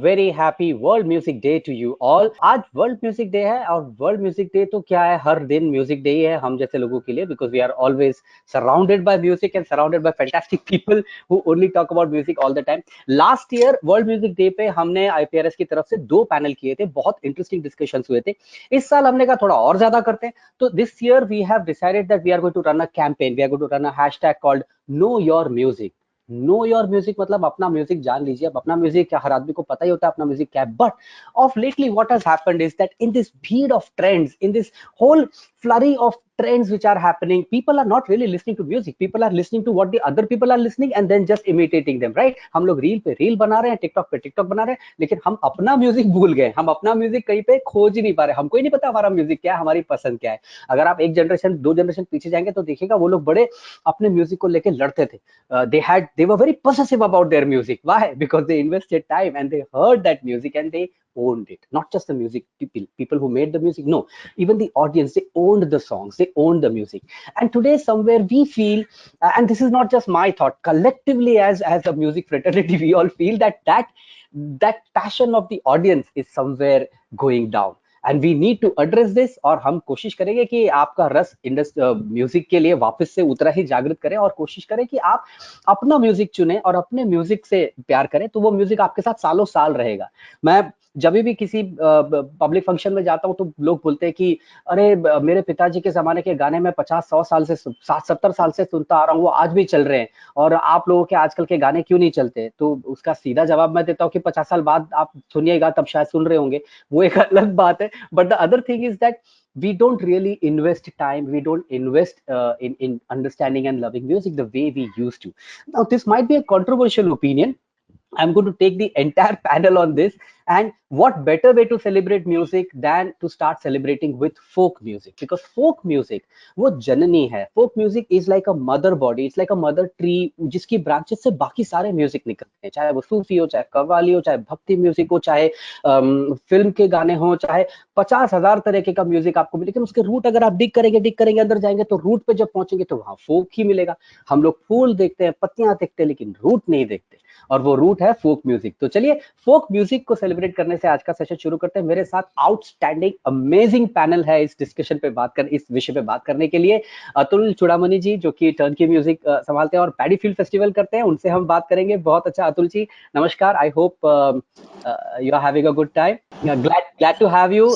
Very happy world music day to you all. आज world music day है और world music day तो क्या है, हर दिन म्यूजिक डे ही है हम जैसे लोगों के लिए, because we are always surrounded by music and surrounded by fantastic people who only talk about music all the time. Last year world music day पे हमने आईपीआरएस की तरफ से 2 पैनल किए थे, बहुत इंटरेस्टिंग डिस्कशंस हुए थे। इस साल हमने कहा थोड़ा और ज्यादा करते हैं, तो this year we have decided that we are going to run a campaign, we are going to run a hashtag called know your music. Know your music मतलब अपना म्यूजिक जान लीजिए। अब अपना म्यूजिक क्या, हर आदमी को पता ही होता है अपना म्यूजिक क्या है, but of lately what has happened is that in this bead of trends, in this whole flurry of trends which are happening, people are not really listening to music, people are listening to what the other people are listening and then just imitating them, right? हम लोग reel पे reel बना रहे हैं, TikTok पे TikTok बना रहे हैं, लेकिन हम अपना म्यूजिक भूल गए। हम अपना म्यूजिक कहीं पे खोज ही नहीं पा रहे, हमको ही नहीं पता हमारा म्यूजिक क्या है, हमारी पसंद क्या है। अगर आप एक जनरेशन 2 जनरेशन पीछे जाएंगे तो देखिएगा वो लोग बड़े अपने म्यूजिक को लेके लड़ते थे। They were very possessive about their music. Why? Because they invested time and they heard that music and they owned it. Not just the music people who made the music, no, even the audience, they owned the songs, they owned the music. And today somewhere we feel, and this is not just my thought, collectively as a music fraternity we all feel that passion of the audience is somewhere going down and we need to address this। और हम कोशिश करेंगे कि आपका रस music के लिए वापस से उतना ही जागृत करें और कोशिश करें कि आप अपना म्यूजिक चुने और अपने म्यूजिक से प्यार करें, तो वो म्यूजिक आपके साथ सालों साल रहेगा। मैं जब भी किसी पब्लिक फंक्शन में जाता हूँ तो लोग बोलते हैं कि अरे मेरे पिताजी के जमाने के गाने में 50-100 साल से 60-70 साल से सुनता आ रहा हूँ, वो आज भी चल रहे हैं, और आप लोगों के आजकल के गाने क्यों नहीं चलते? तो उसका सीधा जवाब मैं देता हूँ कि 50 साल बाद आप सुनिएगा तब शायद सुन रहे होंगे, वो एक अलग बात है। But the other thing is that we don't really invest time, we don't invest in understanding and loving music the way we used to. Now this might be a controversial opinion, I'm going to take the entire panel on this. And what better way to celebrate music than to start celebrating with folk music? Because folk music, वो जननी है। Folk music is like a mother body, it's like a mother tree जिसकी branches से बाकी सारे music निकलते हैं, चाहे वो सूफी हो, चाहे कव्वाली हो, चाहे भक्ति म्यूजिक हो, चाहे फिल्म के गाने हो, चाहे 50,000 तरीके का म्यूजिक आपको मिले, लेकिन उसके रूट अगर आप डिग करेंगे अंदर जाएंगे तो रूट पे जब पहुंचेंगे तो वहां फोक ही मिलेगा। हम लोग फूल देखते हैं, पत्तियां देखते हैं, लेकिन रूट नहीं देखते, और वो रूट है फोक म्यूजिक। तो चलिए फोक म्यूजिक को सेलिब्रेट करने से आज का सेशन शुरू करते हैं। मेरे साथ आउटस्टैंडिंग अमेजिंग पैनल है इस डिस्कशन पे इस विषय पे बात करने के लिए। अतुल चूड़ामणि जी जो कि टर्न की म्यूजिक संभालते हैं और पैडी फील्ड फेस्टिवल करते हैं, उनसे हम बात करेंगे। बहुत अच्छा अतुल जी, नमस्कार। I hope you are having a good time. glad to have you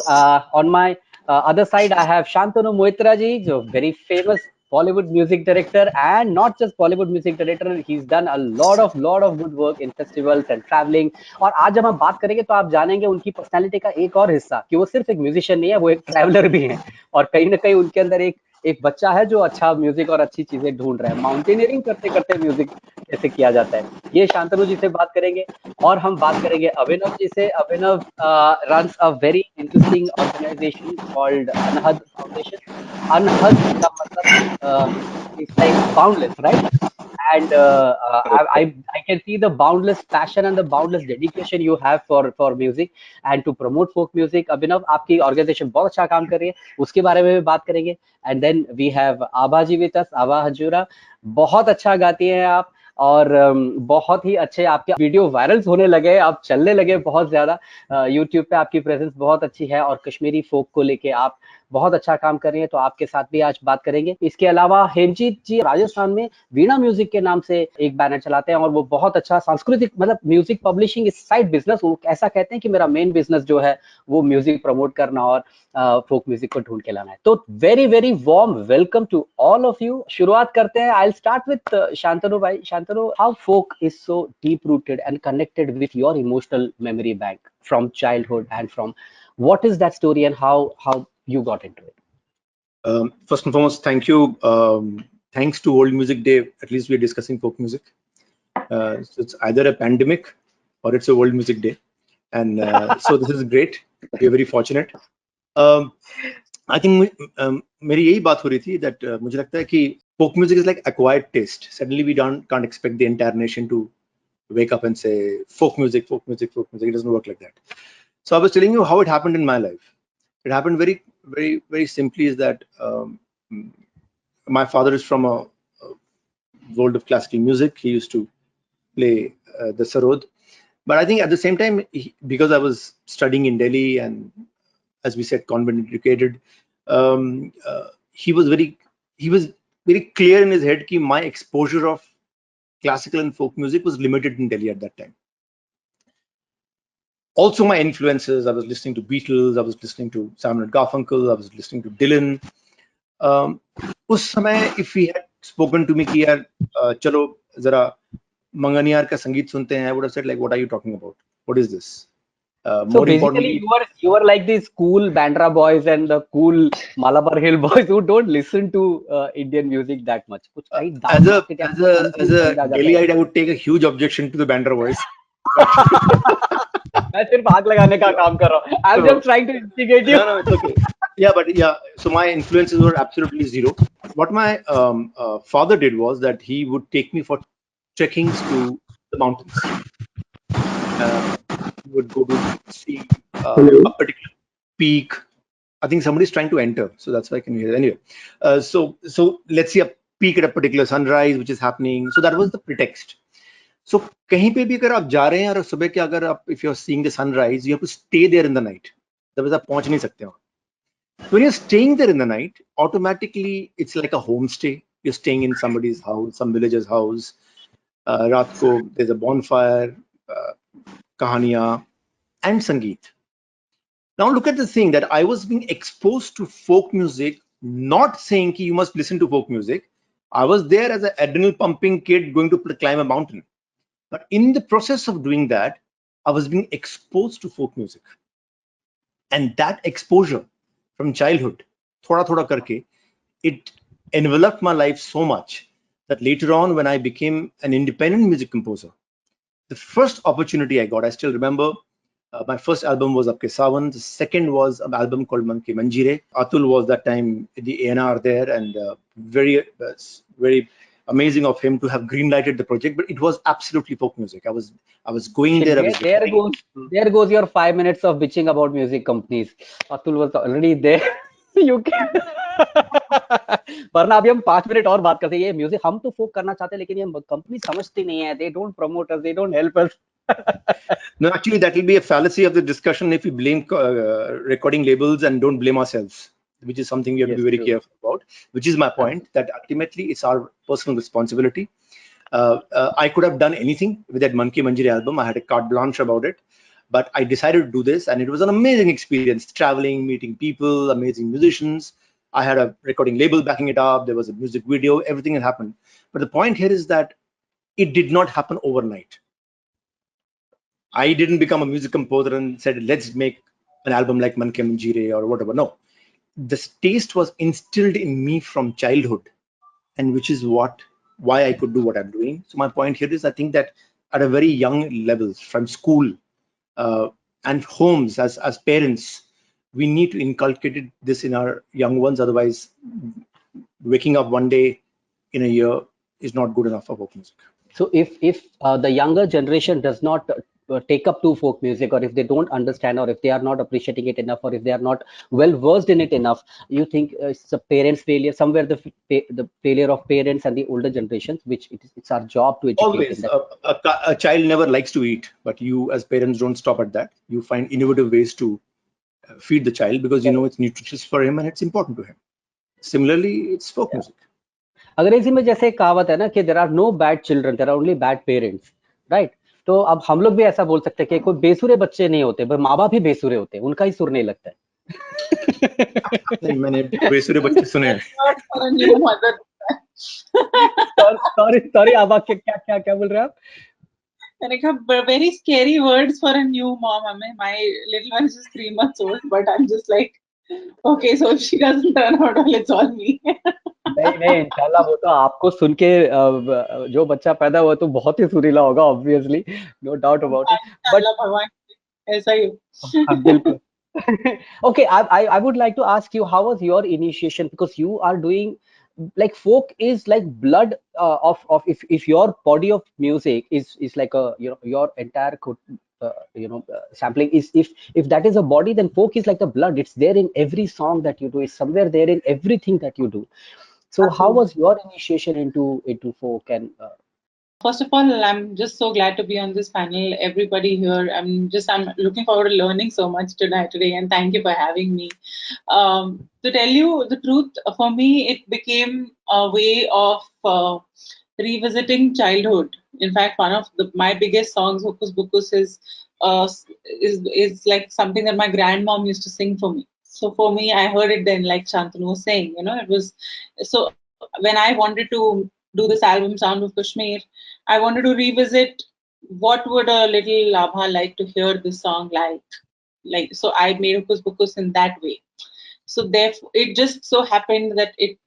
on my other side. I have Shantanu Moitra ji, जो very famous Bollywood music director, and not just Bollywood music director, he's done a lot of good work in festivals and traveling। और आज जब हम बात करेंगे तो आप जानेंगे उनकी पर्सनालिटी का एक और हिस्सा, कि वो सिर्फ एक म्यूजिशियन नहीं है, वो एक ट्रैवलर भी है, और कहीं ना कहीं उनके अंदर एक बच्चा है जो अच्छा म्यूजिक और अच्छी चीजें ढूंढ रहा है। माउंटेनियरिंग करते करते म्यूजिक कैसे किया जाता है, ये शांतनु जी से बात करेंगे। और हम बात करेंगे अभिनव जी से। अभिनव runs a very interesting organization called Anhad Foundation. Anhad का मतलब is like boundless, right? And I can see the boundless passion and the boundless dedication you have for music and to promote folk music। अभिनव, आपकी organisation बहुत अच्छा काम कर रही है, उसके बारे में भी बात करेंगे। And then we have Abha ji with us, Abha Hazura. बहुत अच्छा गाती हैं आप, और बहुत ही अच्छे आपके वीडियो वायरल्स होने लगे, आप चलने लगे बहुत ज्यादा। यूट्यूब पे आपकी प्रेजेंस बहुत अच्छी है और कश्मीरी फोक को लेके आप बहुत अच्छा काम कर रही हैं, तो आपके साथ भी आज बात करेंगे। इसके अलावा हेमजीत जी राजस्थान में वीणा म्यूजिक के नाम से एक बैनर चलाते हैं, और वो बहुत अच्छा सांस्कृतिक मतलब म्यूजिक पब्लिशिंग इस साइड बिजनेस, वो ऐसा कहते हैं कि मेरा मेन बिजनेस जो है वो म्यूजिक प्रमोट करना और फोक म्यूजिक को ढूंढ के लाना है। तो very very warm welcome to all of you. शुरुआत करते हैं, I will start with Shantanu भाई। Shantanu, how folk is so deep rooted and connected with your emotional memory bank from childhood and from what is that story and how you got into it? First and foremost, thank you. Thanks to World Music Day, at least we're discussing folk music. So it's either a pandemic or it's a World Music Day, and so this is great. We're very fortunate. I think मेरी यही बात हो रही थी that मुझे लगता है कि folk music is like acquired taste. Suddenly we can't expect the entire nation to wake up and say folk music, folk music, folk music. It doesn't work like that. So I was telling you how it happened in my life. It happened very simply is that my father is from a world of classical music. He used to play the sarod, But I think at the same time, because I was studying in Delhi and, as we said, convent educated, um, uh, he was very he was very clear in his head that my exposure of classical and folk music was limited in Delhi at that time. Also, my influences, I was listening to Beatles, I was listening to Simon and Garfunkel, I was listening to Dylan. उस समय, if he had spoken to me कि यार चलो जरा मंगनियार का संगीत सुनते हैं, I would have said like, what are you talking about? What is this? So More basically, importantly, you are like these cool Bandra boys and the cool Malabar Hill boys who don't listen to Indian music that much. कुछ कहीं as dal a market या as a as confused a समझा जाता है. Delhiite, I would take a huge objection to the Bandra voice. But मैं सिर्फ आग लगाने का काम कर रहा हूँ. I'm so just trying to instigate you. no, it's okay. Yeah, but yeah, so my influences were absolutely zero. What my father did was that he would take me for trekkings to the mountains. He would go to see a particular peak. I think somebody's trying to enter, so that's why I can hear it. Anyway, so let's see a peak at a particular sunrise, which is happening. So that was the pretext. So कहीं पे भी अगर आप जा रहे हैं और सुबह के अगर आप if you're seeing the sunrise, you have to stay there in the night. Otherwise आप पहुंच नहीं सकते वहाँ. When you're staying there in the night, automatically it's like a homestay. You're staying in somebody's house, some villager's house. रात को there's a bonfire, कहानियाँ, and संगीत. Now look at the thing that I was being exposed to folk music, not saying ki you must listen to folk music. I was there as an adrenal pumping kid going to climb a mountain. But in the process of doing that, I was being exposed to folk music. And that exposure from childhood, thoda thoda karke, it enveloped my life so much that later on, when I became an independent music composer, the first opportunity I got, I still remember, my first album was Apke Sawan. The second was an album called Manke Manjire. Atul was that time the A&R there, and very amazing of him to have green-lighted the project. But it was absolutely folk music. I was going there. I was There goes your 5 minutes of bitching about music companies. Atul was already there. You can. वरना अभी हम 5 minute और बात करते हैं. ये music हम तो फोक करना चाहते हैं, लेकिन ये कंपनी समझती नहीं है. They don't promote us. They don't help us. No, actually, that will be a fallacy of the discussion if we blame recording labels and don't blame ourselves, which is something we have to be very careful about, which is my point, that ultimately it's our personal responsibility. I could have done anything with that Manke Manjiri album. I had a carte blanche about it, but I decided to do this, and it was an amazing experience, traveling, meeting people, amazing musicians. I had a recording label backing it up. There was a music video, everything had happened. But the point here is that it did not happen overnight. I didn't become a music composer and said, let's make an album like Manke Manjire or whatever. No, this taste was instilled in me from childhood, and which is why I could do what I'm doing. So my point here is, I think that at a very young level, from school and homes, as parents, we need to inculcate this in our young ones. Otherwise, waking up one day in a year is not good enough for folk music. So if the younger generation does not take up to folk music, or if they don't understand, or if they are not appreciating it enough, or if they are not well versed in it enough, you think it's a parents' failure somewhere, the failure of parents and the older generations, which it's our job to educate Always, them. a child never likes to eat, but you as parents don't stop at that. You find innovative ways to feed the child because you know it's nutritious for him and it's important to him. Similarly, it's folk music. अंग्रेजी में जैसे एक कहावत है ना कि there are no bad children, there are only bad parents, right? तो अब हम लोग भी ऐसा बोल सकते हैं कि कोई बेसुरे बच्चे नहीं होते, माँ बाप ही बेसुरे होते हैं, उनका ही सुर नहीं लगता है. नहीं, मैंने बेसुरे बच्चे सुने हैं. सॉरी आबा, क्या बोल रहे हैं आप? Very scary words for a new mom. I mean, my little one is just 3 months old, but I'm just like, okay, so if she doesn't turn out well, it's all me. नहीं इंशाल्लाह, वो तो आपको सुन के जो बच्चा पैदा हुआ तो बहुत ही सुरीला होगा, obviously, no doubt about it. But भगवान ऐसा ही. बिल्कुल. Okay, I would like to ask you, how was your initiation, because you are doing like folk is like blood of if your body of music is like a, you know, your entire sampling is, if that is a body, then folk is like the blood. It's there in every song that you do. It's somewhere there in everything that you do. So how was your initiation into folk? And first of all, I'm just so glad to be on this panel. Everybody here, I'm looking forward to learning so much today, and thank you for having me. To tell you the truth, for me, it became a way of revisiting childhood. In fact, one of my biggest songs, Hocus Pocus, is like something that my grandmom used to sing for me. So for me, I heard it then, like Shantanu was saying, it was so. When I wanted to do this album, Sound of Kashmir, I wanted to revisit what would a little Labha like to hear this song like. So I made Hocus Pocus in that way. So therefore, it just so happened that it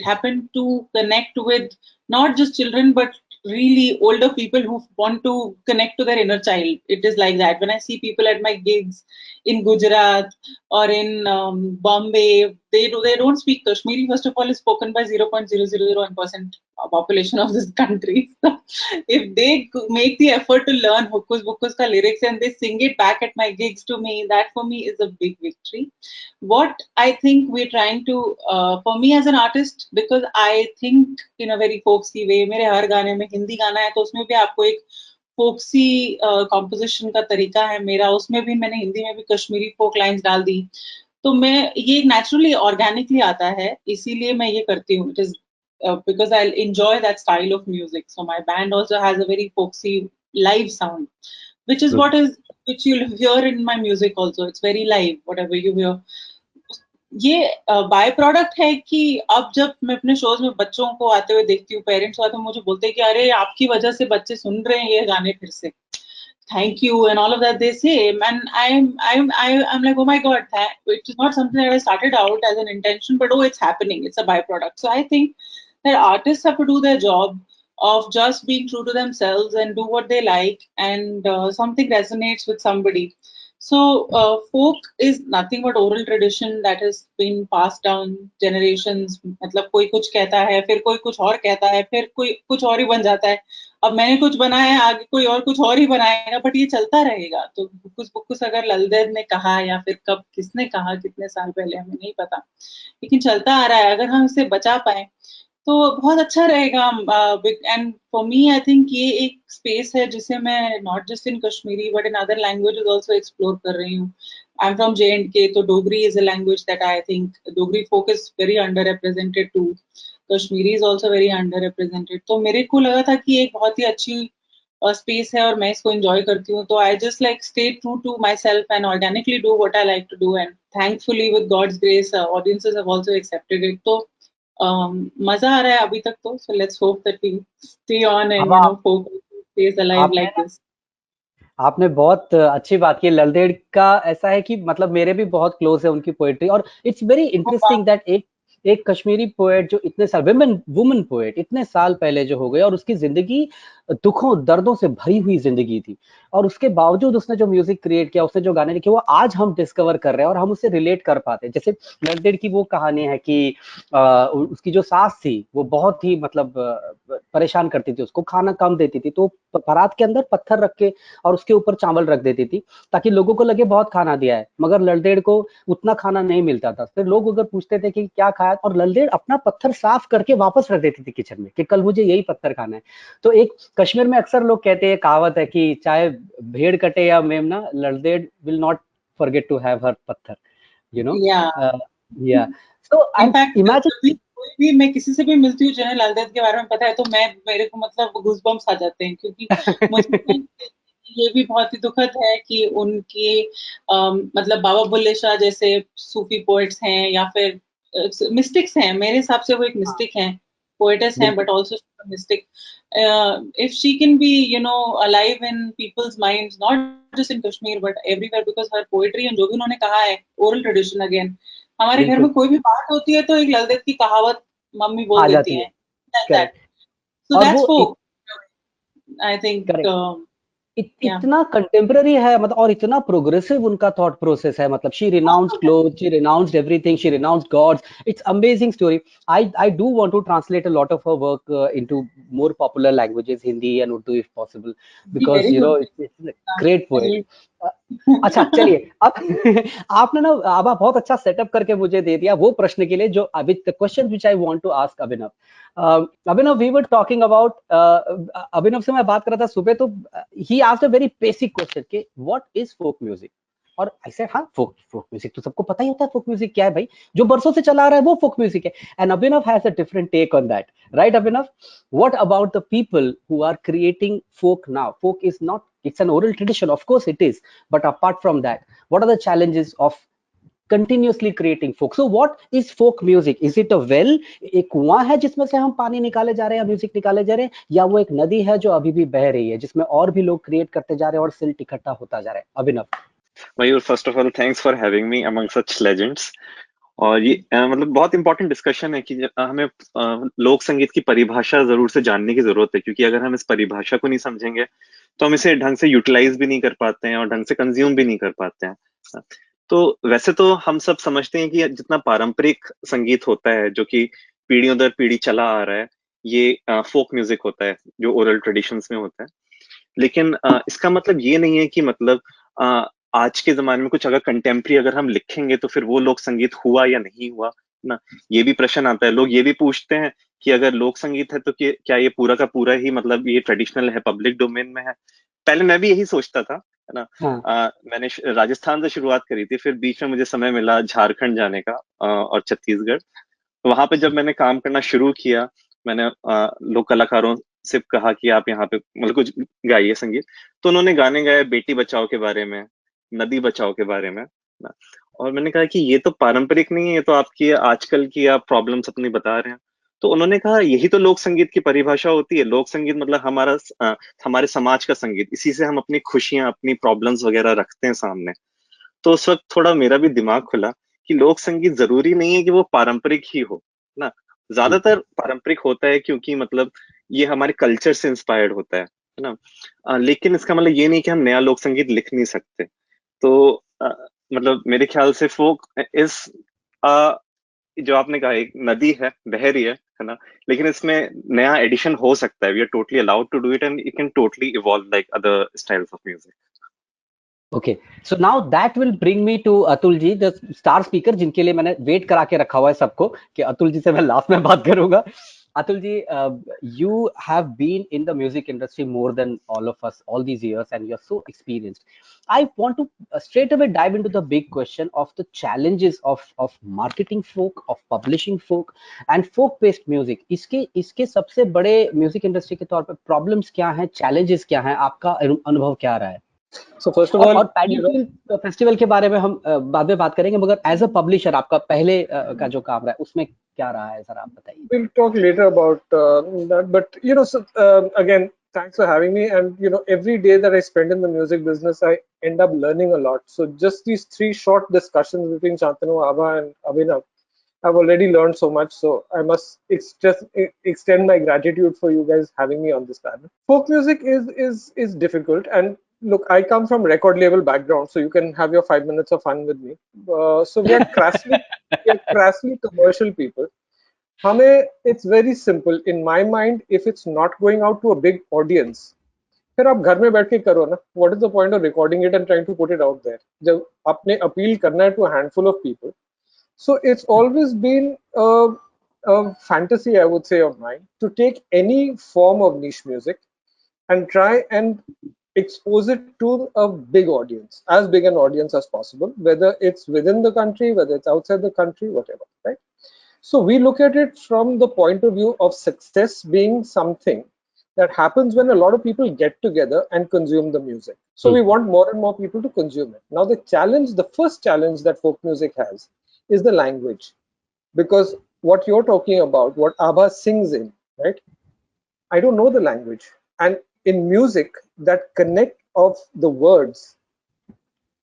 happened to connect with not just children but really older people who want to connect to their inner child. It is like that. When I see people at my gigs in Gujarat or in Bombay, they don't speak Kashmiri. First of all, is spoken by 0.001% population of this country. So if they make the effort to learn Hocus Pocus ka lyrics and they sing it back at my gigs to me, that for me is a big victory. What I think we're trying to, for me as an artist, because I think in a very folksy way, मेरे हर गाने में हिंदी गाना है तो उसमें भी आपको एक फोक्सी कॉम्पोजिशन का तरीका है मेरा, उसमें भी मैंने हिंदी में भी कश्मीरी फोक लाइंस डाल दी, तो मैं ये नेचुरली ऑर्गेनिकली आता है, इसीलिए मैं ये करती हूँ. It is because I enjoy that style of music. So my band also has a very folksy live sound, which is which you'll hear in my music also. It's very live, whatever you hear. ये by product है कि अब जब मैं अपने shows में बच्चों को आते हुए देखती हूँ, पेरेंट्स आते हुए मुझे बोलते हैं कि अरे आपकी वजह से बच्चे सुन रहे हैं ये गाने फिर से, thank you and all of that they say, and I'm like, oh my god, it is not something that I started out as an intention, but oh, it's happening, it's a byproduct. So I think that artists have to do their job of just being true to themselves and do what they like, and something resonates with somebody. So folk is nothing but oral tradition that has been passed down generations. मतलब कोई कुछ कहता है, फिर कोई कुछ और कहता है, फिर कोई कुछ और ही बन जाता है. अब मैंने कुछ बनाया है, आगे कोई और कुछ और ही बनाएगा, बट ये चलता रहेगा. तो हुक्कुस पुक्कुस अगर ललदेद ने कहा या फिर कब किसने कहा, कितने साल पहले, हमें नहीं पता, लेकिन चलता आ रहा है. अगर हम इसे बचा पाए तो बहुत अच्छा रहेगा. And for me I think ये एक स्पेस है जिसे मैं not just in Kashmiri but in other languages also explore कर रही हूँ. आई एम फ्रॉम J&K, तो Dogri is a language that I think Dogri folk is very underrepresented too. Kashmiri is also very under represented. तो मेरे को लगा था कि एक बहुत ही अच्छी स्पेस है और मैं इसको एंजॉय करती हूँ. तो I just like stay true to myself and organically do what I like to do, and thankfully with God's grace audiences have also accepted it. तो मजा आ रहा है अभी तक. तो so let's hope that we stay on and folk stays alive like this. आपने बहुत अच्छी बात की. ललदेड़ का ऐसा है कि मतलब मेरे भी बहुत क्लोज है उनकी पोएट्री, और इट्स वेरी इंटरेस्टिंग दैट एक कश्मीरी पोएट जो इतने साल, वुमन पोएट इतने साल पहले जो हो गए, और उसकी जिंदगी दुखों दर्दों से भरी हुई जिंदगी थी, और उसके बावजूद उसने जो म्यूजिक क्रिएट किया, उसने जो गाने लिखे, वो आज हम डिस्कवर कर रहे हैं और हम उससे रिलेट कर पाते हैं. जैसे ललदेड़ की वो कहानी है कि उसकी जो सास थी वो बहुत ही मतलब परेशान करती थी, उसको खाना कम देती थी, तो परात के अंदर पत्थर रख के और उसके ऊपर चावल रख देती थी ताकि लोगों को लगे बहुत खाना दिया है, मगर ललदेड़ को उतना खाना नहीं मिलता था. फिर लोग अगर पूछते थे कि क्या खाया, और ललदेड़ अपना पत्थर साफ करके वापस रख देती थी किचन में कि कल मुझे यही पत्थर खाना है. तो एक कश्मीर में अक्सर लोग कहते हैं, कहावत है कि चाहे भेड़ कटे या मेमना, Lal Ded will not forget to have her पत्थर, यू नो. या सो आई इमेजिन, कोई भी मैं किसी से भी मिलती हूँ जिन्हें ललदेद के बारे में पता है, तो मेरे को मतलब गूज़बम्प्स आ जाते हैं, क्योंकि मुझे ये भी बहुत ही दुखद है कि उनकी मतलब बाबा बुल्ले शाह जैसे सूफी पोएट्स हैं या फिर मिस्टिक्स हैं. मेरे हिसाब से वो एक मिस्टिक हैं, पोएटेस हैं, but also mistake. if she can be alive in people's minds, not just in Kashmir but everywhere, because her poetry and जो भी उन्होंने कहा है, oral tradition again. हमारे घर में कोई भी बात होती है तो एक ललदेद की कहावत मम्मी बोल देती हैं. So that's folk, I think. इतना कंटेम्पररी है, मतलब, और इतना प्रोग्रेसिव उनका थॉट प्रोसेस है. मतलब she renounced cloth, she renounced everything, she renounced gods. It's amazing story. I do want to translate a lot of her work into more popular languages, Hindi and Urdu if possible, because it's a great poet. अच्छा चलिए अब आपने ना आभा बहुत अच्छा setup करके मुझे दे दिया वो प्रश्न के लिए जो अभी the question which I want to ask Abhinav. Abhinav we were talking about Abhinav से मैं बात कर रहा था सुबह तो ही asked a very basic question कि व्हाट इज फोक म्यूजिक। और ऐसे हाँ फोक फोक म्यूजिक तो सबको पता ही होता है फोक म्यूजिक क्या है भाई, जो बरसों से चला आ रहा है वो फोक म्यूजिक है। And Abhinav has a different take on that, right Abhinav? What about the people who are creating folk now? Folk is not, it's an oral tradition, of course it is, but apart from that, what are the challenges of continuously creating folk? So what is folk music? Is it a well, एक कुआं है जिसमें से हम पानी निकाले जा रहे हैं, म्यूजिक निकाले जा रहे हैं, या वो एक नदी है जो अभी भी बह रही है जिसमें और भी लोग क्रिएट करते जा रहे हैं और सिल्ट इकट्ठा होता जा रहा है? Abhinav. Mayur, first of all thanks for having me among such legends. और ये मतलब बहुत इंपॉर्टेंट डिस्कशन है कि हमें लोक संगीत की परिभाषा जरूर से जानने की जरूरत है, क्योंकि अगर हम इस परिभाषा को नहीं समझेंगे तो हम इसे ढंग से यूटिलाइज भी नहीं कर पाते हैं और ढंग से कंज्यूम भी नहीं कर पाते हैं। तो वैसे तो हम सब समझते हैं कि जितना पारंपरिक संगीत होता है जो कि पीढ़ियों दर पीढ़ी चला आ रहा है, ये फोक म्यूजिक होता है जो ओरल ट्रेडिशंस में होता है। लेकिन इसका मतलब ये नहीं है कि मतलब आज के जमाने में कुछ अगर कंटेम्प्री अगर हम लिखेंगे तो फिर वो लोक संगीत हुआ या नहीं हुआ ना। ये भी प्रश्न आता है, लोग ये भी पूछते हैं कि अगर लोक संगीत है तो क्या ये पूरा का पूरा ही मतलब ये ट्रेडिशनल है, पब्लिक डोमेन में है? पहले मैं भी यही सोचता था, है ना। हाँ मैंने राजस्थान से शुरुआत करी थी, फिर बीच में मुझे समय मिला झारखंड जाने का और छत्तीसगढ़। वहां पे जब मैंने काम करना शुरू किया, मैंने लोक कलाकारों से कहा कि आप यहाँ पे मतलब कुछ गाइए संगीत। तो उन्होंने गाने गाए बेटी बचाओ के बारे में, नदी बचाओ के बारे में ना। और मैंने कहा कि ये तो पारंपरिक नहीं है, ये तो आपकी आजकल की आप प्रॉब्लम्स अपनी बता रहे हैं। तो उन्होंने कहा यही तो लोक संगीत की परिभाषा होती है। लोक संगीत मतलब हमारे समाज का संगीत, इसी से हम अपनी खुशियां अपनी प्रॉब्लम्स वगैरह रखते हैं सामने। तो उस वक्त थोड़ा मेरा भी दिमाग खुला कि लोक संगीत जरूरी नहीं है कि वो पारंपरिक ही हो ना। ज्यादातर पारंपरिक होता है क्योंकि मतलब ये हमारे कल्चर से इंस्पायर्ड होता है ना। लेकिन इसका मतलब ये नहीं कि हम नया लोक संगीत लिख नहीं सकते। तो मतलब मेरे ख्याल से फोक इस जो आपने कहा एक नदी है, बह रही है ना। लेकिन इसमें नया एडिशन हो सकता है। We are totally allowed to do it and it can totally evolve like other styles of music. Okay, so now that will bring me to Atul ji, the star speaker, जिनके लिए मैंने वेट करा के रखा हुआ है सबको कि अतुल जी से मैं लास्ट में बात करूंगा। Atul ji, you have been in the music industry more than all of us all these years and you're so experienced. I want to straight away dive into the big question of the challenges of marketing folk, of publishing folk and folk based music. इसके सबसे बड़े music industry के तौर पे problems क्या हैं, challenges क्या हैं, आपका अनुभव क्या रहा है? So first of और all, पैडी फिल्म फेस्टिवल के बारे में हम बाद में बात करेंगे, मगर एज अ पब्लिशर आपका पहले का जो काम रहा है उसमें क्या रहा है, जरा आप बताइए। we'll talk later about that. But so again, thanks for having me. And every day that I spend in the music business, I end up learning a lot. So just these 3 short discussions between Shantanu, Abha, and Abhinav, I've already learned so much. So I must extend my gratitude for you guys having me on this panel. Folk music is difficult, and look, I come from record label background, so you can have your 5 minutes of fun with me. So we are crassly commercial people. It's very simple in my mind. If it's not going out to a big audience, फिर आप घर में बैठ के करो ना. What is the point of recording it and trying to put it out there? जब आपने अपील करना है to a handful of people. So it's always been a fantasy, I would say, of mine to take any form of niche music and try and expose it to a big audience, as big an audience as possible, whether it's within the country, whether it's outside the country, whatever, right? So we look at it from the point of view of success being something that happens when a lot of people get together and consume the music. So we want more and more people to consume it. Now the first challenge that folk music has is the language. Because what you're talking about, what Abha sings in, right? I don't know the language. And in music, that connect of the words,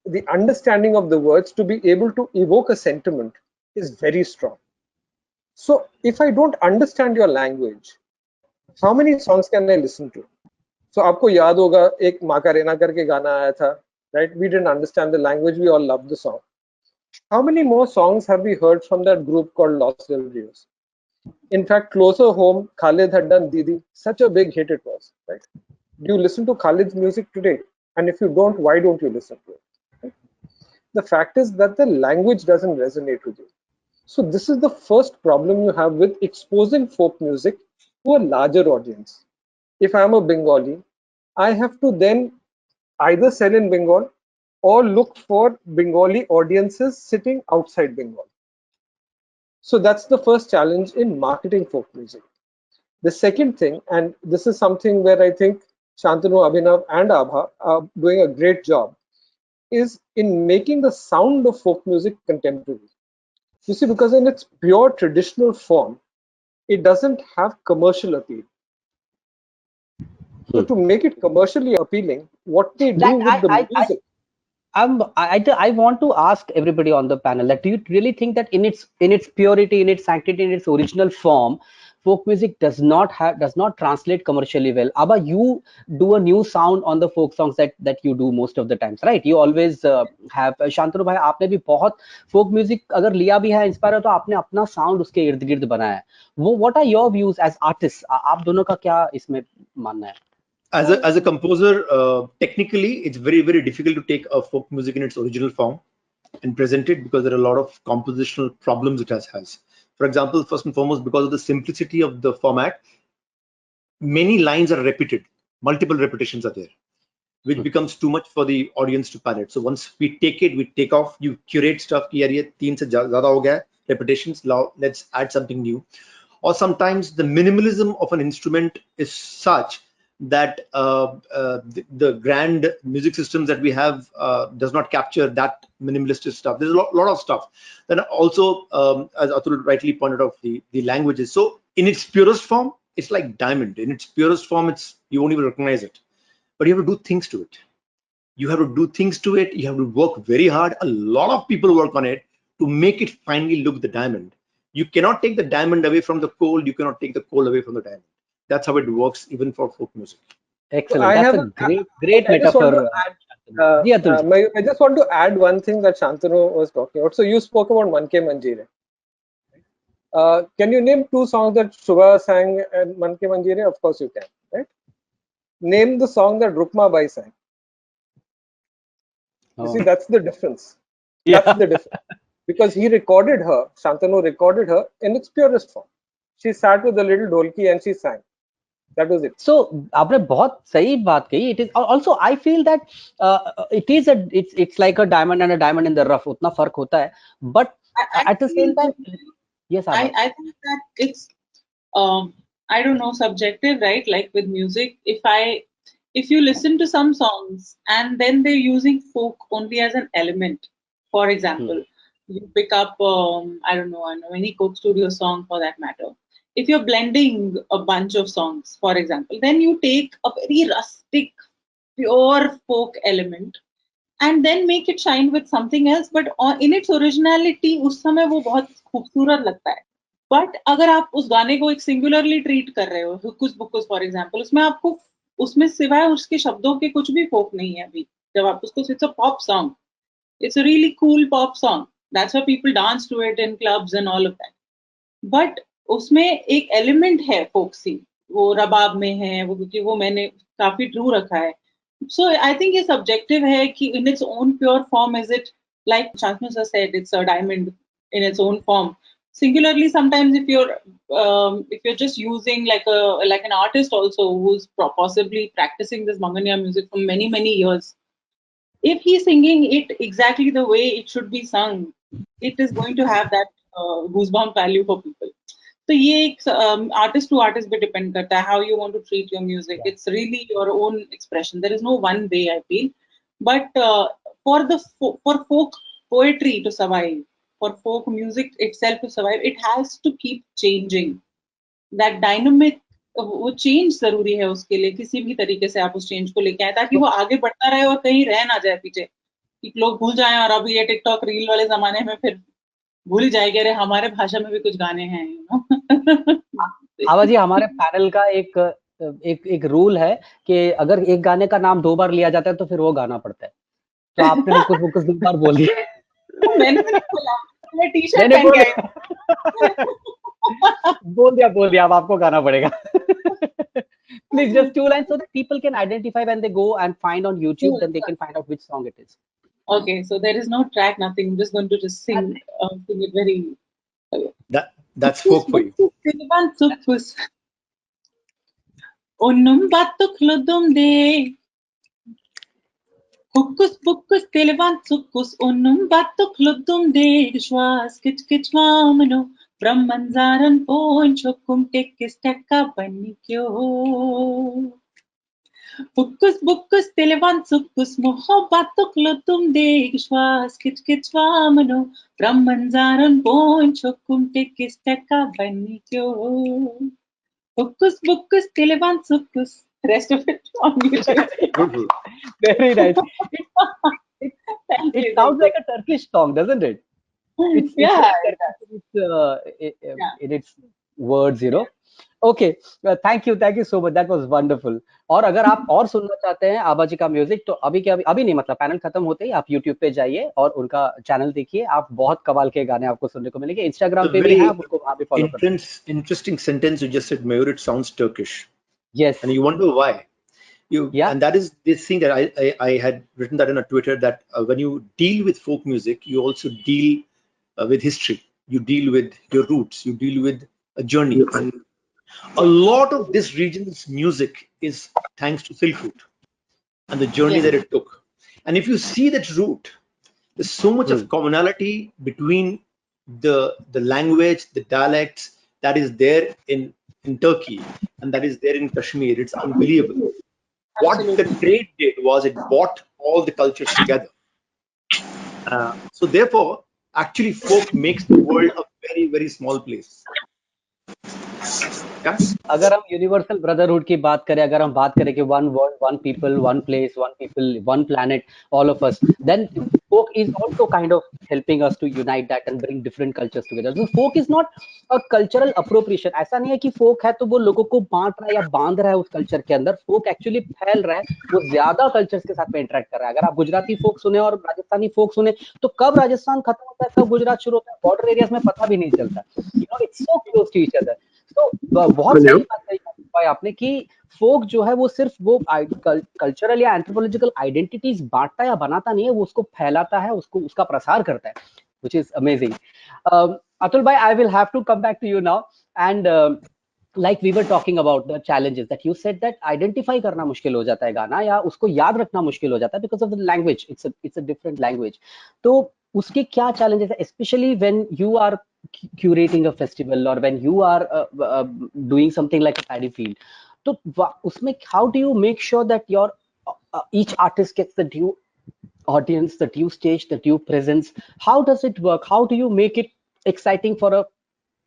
the understanding of the words to be able to evoke a sentiment is very strong. So if I don't understand your language, how many songs can I listen to? So आपको याद होगा एक माकारेना करके गाना आया था, right? We didn't understand the language, we all loved the song. How many more songs have we heard from that group called Los Del Rios? In fact, closer home, Khalid had done Didi, such a big hit it was, right? Do you listen to Khalid's music today? And if you don't, why don't you listen to it? Right? The fact is that the language doesn't resonate with you. So this is the first problem you have with exposing folk music to a larger audience. If I'm a Bengali, I have to then either sell in Bengal or look for Bengali audiences sitting outside Bengal. So that's the first challenge in marketing folk music. The second thing, and this is something where I think Shantanu, Abhinav, and Abha are doing a great job, is in making the sound of folk music contemporary. You see, because in its pure traditional form, it doesn't have commercial appeal. So to make it commercially appealing, what they do That with the music. I want to ask everybody on the panel that do you really think that in its purity, in its sanctity, in its original form, folk music does not translate commercially well? Abba, you do a new sound on the folk songs that you do most of the times, right? You always have Shantanu bhai, आपने भी बहुत folk music अगर लिया भी है inspire तो आपने अपना sound उसके इर्द गिर्द बनाया है. वो what are your views as artists? आप दोनों का क्या इसमें मानना है? As a composer, technically it's very difficult to take a folk music in its original form and present it, because there are a lot of compositional problems it has. For example, first and foremost, because of the simplicity of the format, many lines are repeated, multiple repetitions are there, which becomes too much for the audience to palate. So once we take it, we take off, you curate stuff ki yaar ye 3 se zyada ho gaya, repetitions, now let's add something new. Or sometimes the minimalism of an instrument is such that the grand music systems that we have does not capture that minimalistic stuff. There's a lot of stuff. Then also, as Atul rightly pointed out, the languages. So in its purest form, it's like diamond. In its purest form, you won't even recognize it. But you have to do things to it. You have to do things to it. You have to work very hard. A lot of people work on it to make it finally look the diamond. You cannot take the diamond away from the coal. You cannot take the coal away from the diamond. That's how it works, even for folk music. Excellent. I That's have a great I just want metaphor. to Yeah, Tulsi. I just want to add one thing that Shantanu was talking about. So you spoke about Manke Manjire. Can you name 2 songs that Shubha sang and Manke Manjire? Of course you can, right? Name the song that Rukma Bai sang. You see, that's the difference. That's the difference. Because he recorded her, Shantanu recorded her in its purest form. She sat with a little dolki and she sang. That was it. So आपने बहुत सही बात कही. It is also I feel that it's like a diamond and a diamond in the rough. उतना फर्क होता है. But at the same time, yes, I think that it's I don't know, subjective, right? Like with music, if you listen to some songs and then they're using folk only as an element, for example, you pick up I don't know any Coke Studio song for that matter. If you're blending a bunch of songs, for example, then you take a very rustic, pure folk element and then make it shine with something else. But in its originality, उस समय वो बहुत खूबसूरत लगता है. But अगर आप उस गाने को एक सिंगुलरली ट्रीट कर रहे हो, हुक्कुस बुक्कुस फॉर एग्जांपल, उसमें आपको उसमें सिवाय उसके शब्दों के कुछ भी फोक नहीं है अभी. जब आप उसको it's a pop song, it's a really cool pop song, that's why people dance to it in clubs and all of that. But उसमें एक एलिमेंट है फोक्सी, वो रबाब में है वो, क्योंकि वो मैंने काफी ट्रू रखा है. So I think ये subjective है कि in its own pure form, is it like Shantanu sir said, it's a diamond in its own form. Singularly, sometimes if you're just using like an artist also who's possibly practicing this Manganya music for many years, if he's singing it exactly the way it should be sung, it is going to have that goosebump value for people. So ये एक artist to artist पे depend करता है how you want to treat your music. It's really your own expression. There is no one way, I feel. But for folk poetry to survive, for folk music itself to survive, it has to keep changing. That dynamic, वो change जरूरी है उसके लिए. किसी भी तरीके से आप उस change को लेके आए ताकि वो आगे बढ़ता रहे और कहीं रह ना जाए पीछे, कि लोग भूल जाएं और अभी ये टिकटॉक रील वाले जमाने में फिर भूल ही जाएंगे, अरे हमारे भाषा में भी कुछ गाने हैं, आवाज जी, हमारे पैनल का एक रूल है कि अगर एक गाने का नाम 2 बार लिया जाता है तो फिर वो गाना पड़ता है. तो आपने हुक्कुस 2 बार बोल दिया. मैंने बोला, मैं टी-शर्ट पहन के आई. बोल दिया अब आपको गाना पड़ेगा. Please, just 2 lines so that people can identify when they go and find on YouTube, then they can find out which song it is. Okay, so there is no track, nothing. I'm just going to just sing, sing it very. That's folk for you. Onnum battukludum de. Hukkus bukkus televan sukkus onnum battukludum de. Gishwas kich kich vamano. Brahmanzaran poin chokum tekkis tekka bannikyo. Hukkus bukkus televan sukkus moho battukludum de. Gishwas kich kich vamano. Brahmanzaran poin chokum tekkis tekka bannikyo. Hukkus bukkus televan sukkus. Rest of it on YouTube. Beautiful. Very nice. Thank It you. sounds like a Turkish song, doesn't it? It's Yeah. in its words, you know. Okay, thank you so much. That was wonderful. और अगर आप और सुनना चाहते हैं आबा जी का music, तो अभी के अभी नहीं, मतलब पैनल खत्म होते ही आप YouTube पे जाइए और उनका चैनल देखिए। आप बहुत कमाल के गाने आपको सुनने को मिलेंगे। Instagram A पे भी है, very आप उनको वहाँ भी फॉलो कर सकते हैं। interesting sentence you just said, Mayur. It sounds Turkish, Yes. and you wonder why. Yeah. And that is this thing that I had written that in a Twitter, that when you deal with folk music, you also deal with history. You deal with your roots. You deal with a journey. And a lot of this region's music is thanks to Silk Route and the journey that it took. And if you see that route, there's so much of commonality between the language, the dialects that is there in Turkey and that is there in Kashmir. It's unbelievable. What the trade did was it brought all the cultures together. So therefore, actually, folk makes the world a very, very small place. Yeah? अगर हम universal brotherhood की बात करें, अगर हम बात करें कि one world, one people, one place, one people, one planet, all of us, then folk is also kind of helping us to unite that and bring different cultures together. So folk is not a cultural appropriation. ऐसा नहीं है कि folk है तो वो लोगों को बांट रहा है या बांध रहा है उस कल्चर के अंदर। folk actually फैल रहा है, वो ज्यादा कल्चर्स के साथ में इंटरेक्ट कर रहा है। अगर आप गुजराती folk सुने और राजस्थानी folk सुने, तो कब राजस्थान खत्म होता है, कब गुजरात शुरू होता है, बॉर्डर एरियाज में पता भी नहीं चलता। You know, it's so close to each other. तो बहुत सही बात कही भाई आपने कि फोक जो है वो सिर्फ वो कल्चरल या एंथ्रोपोलॉजिकल आइडेंटिटीज बांटता या बनाता नहीं है, वो उसको फैलाता है, उसको उसका प्रसार करता है, व्हिच इज अमेजिंग। अतुल भाई, I will have to come back to you now and like we were talking about the challenges that you said that identify करना मुश्किल हो जाता है गाना या उसको याद रखना मुश्किल हो जाता है because of the language, it's a different language. तो उसके क्या challenges है, especially when you are curating a festival or when you are doing something like a paddy field, तो उसमें how do you make sure that your each artist gets the due audience, the due stage, the due presence? How does it work? How do you make it exciting for a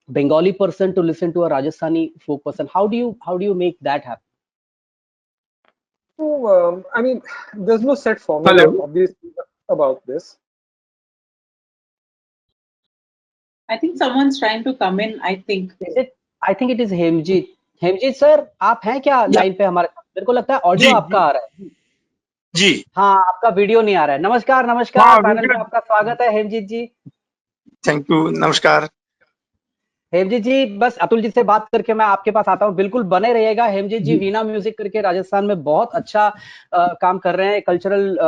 Bengali person to listen to a Rajasthani folk person? How do you make that happen? So, I mean, there's no set formula obviously about this. I think someone's trying to come in. I think I think it is Hemjit. Hemjit sir, आप हैं क्या line पे हमारे? मेरे को लगता है audio आपका आ रहा है जी। हाँ, आपका वीडियो नहीं आ रहा है। नमस्कार नमस्कार, पैनल पे आपका स्वागत है हेमजीत जी। थैंक यू, नमस्कार हेमजीत जी। बस अतुल जी से बात करके मैं आपके पास आता हूँ, बिल्कुल बने रहिएगा। हेमजीत जी वीणा म्यूजिक करके राजस्थान में बहुत अच्छा काम कर रहे हैं, कल्चरल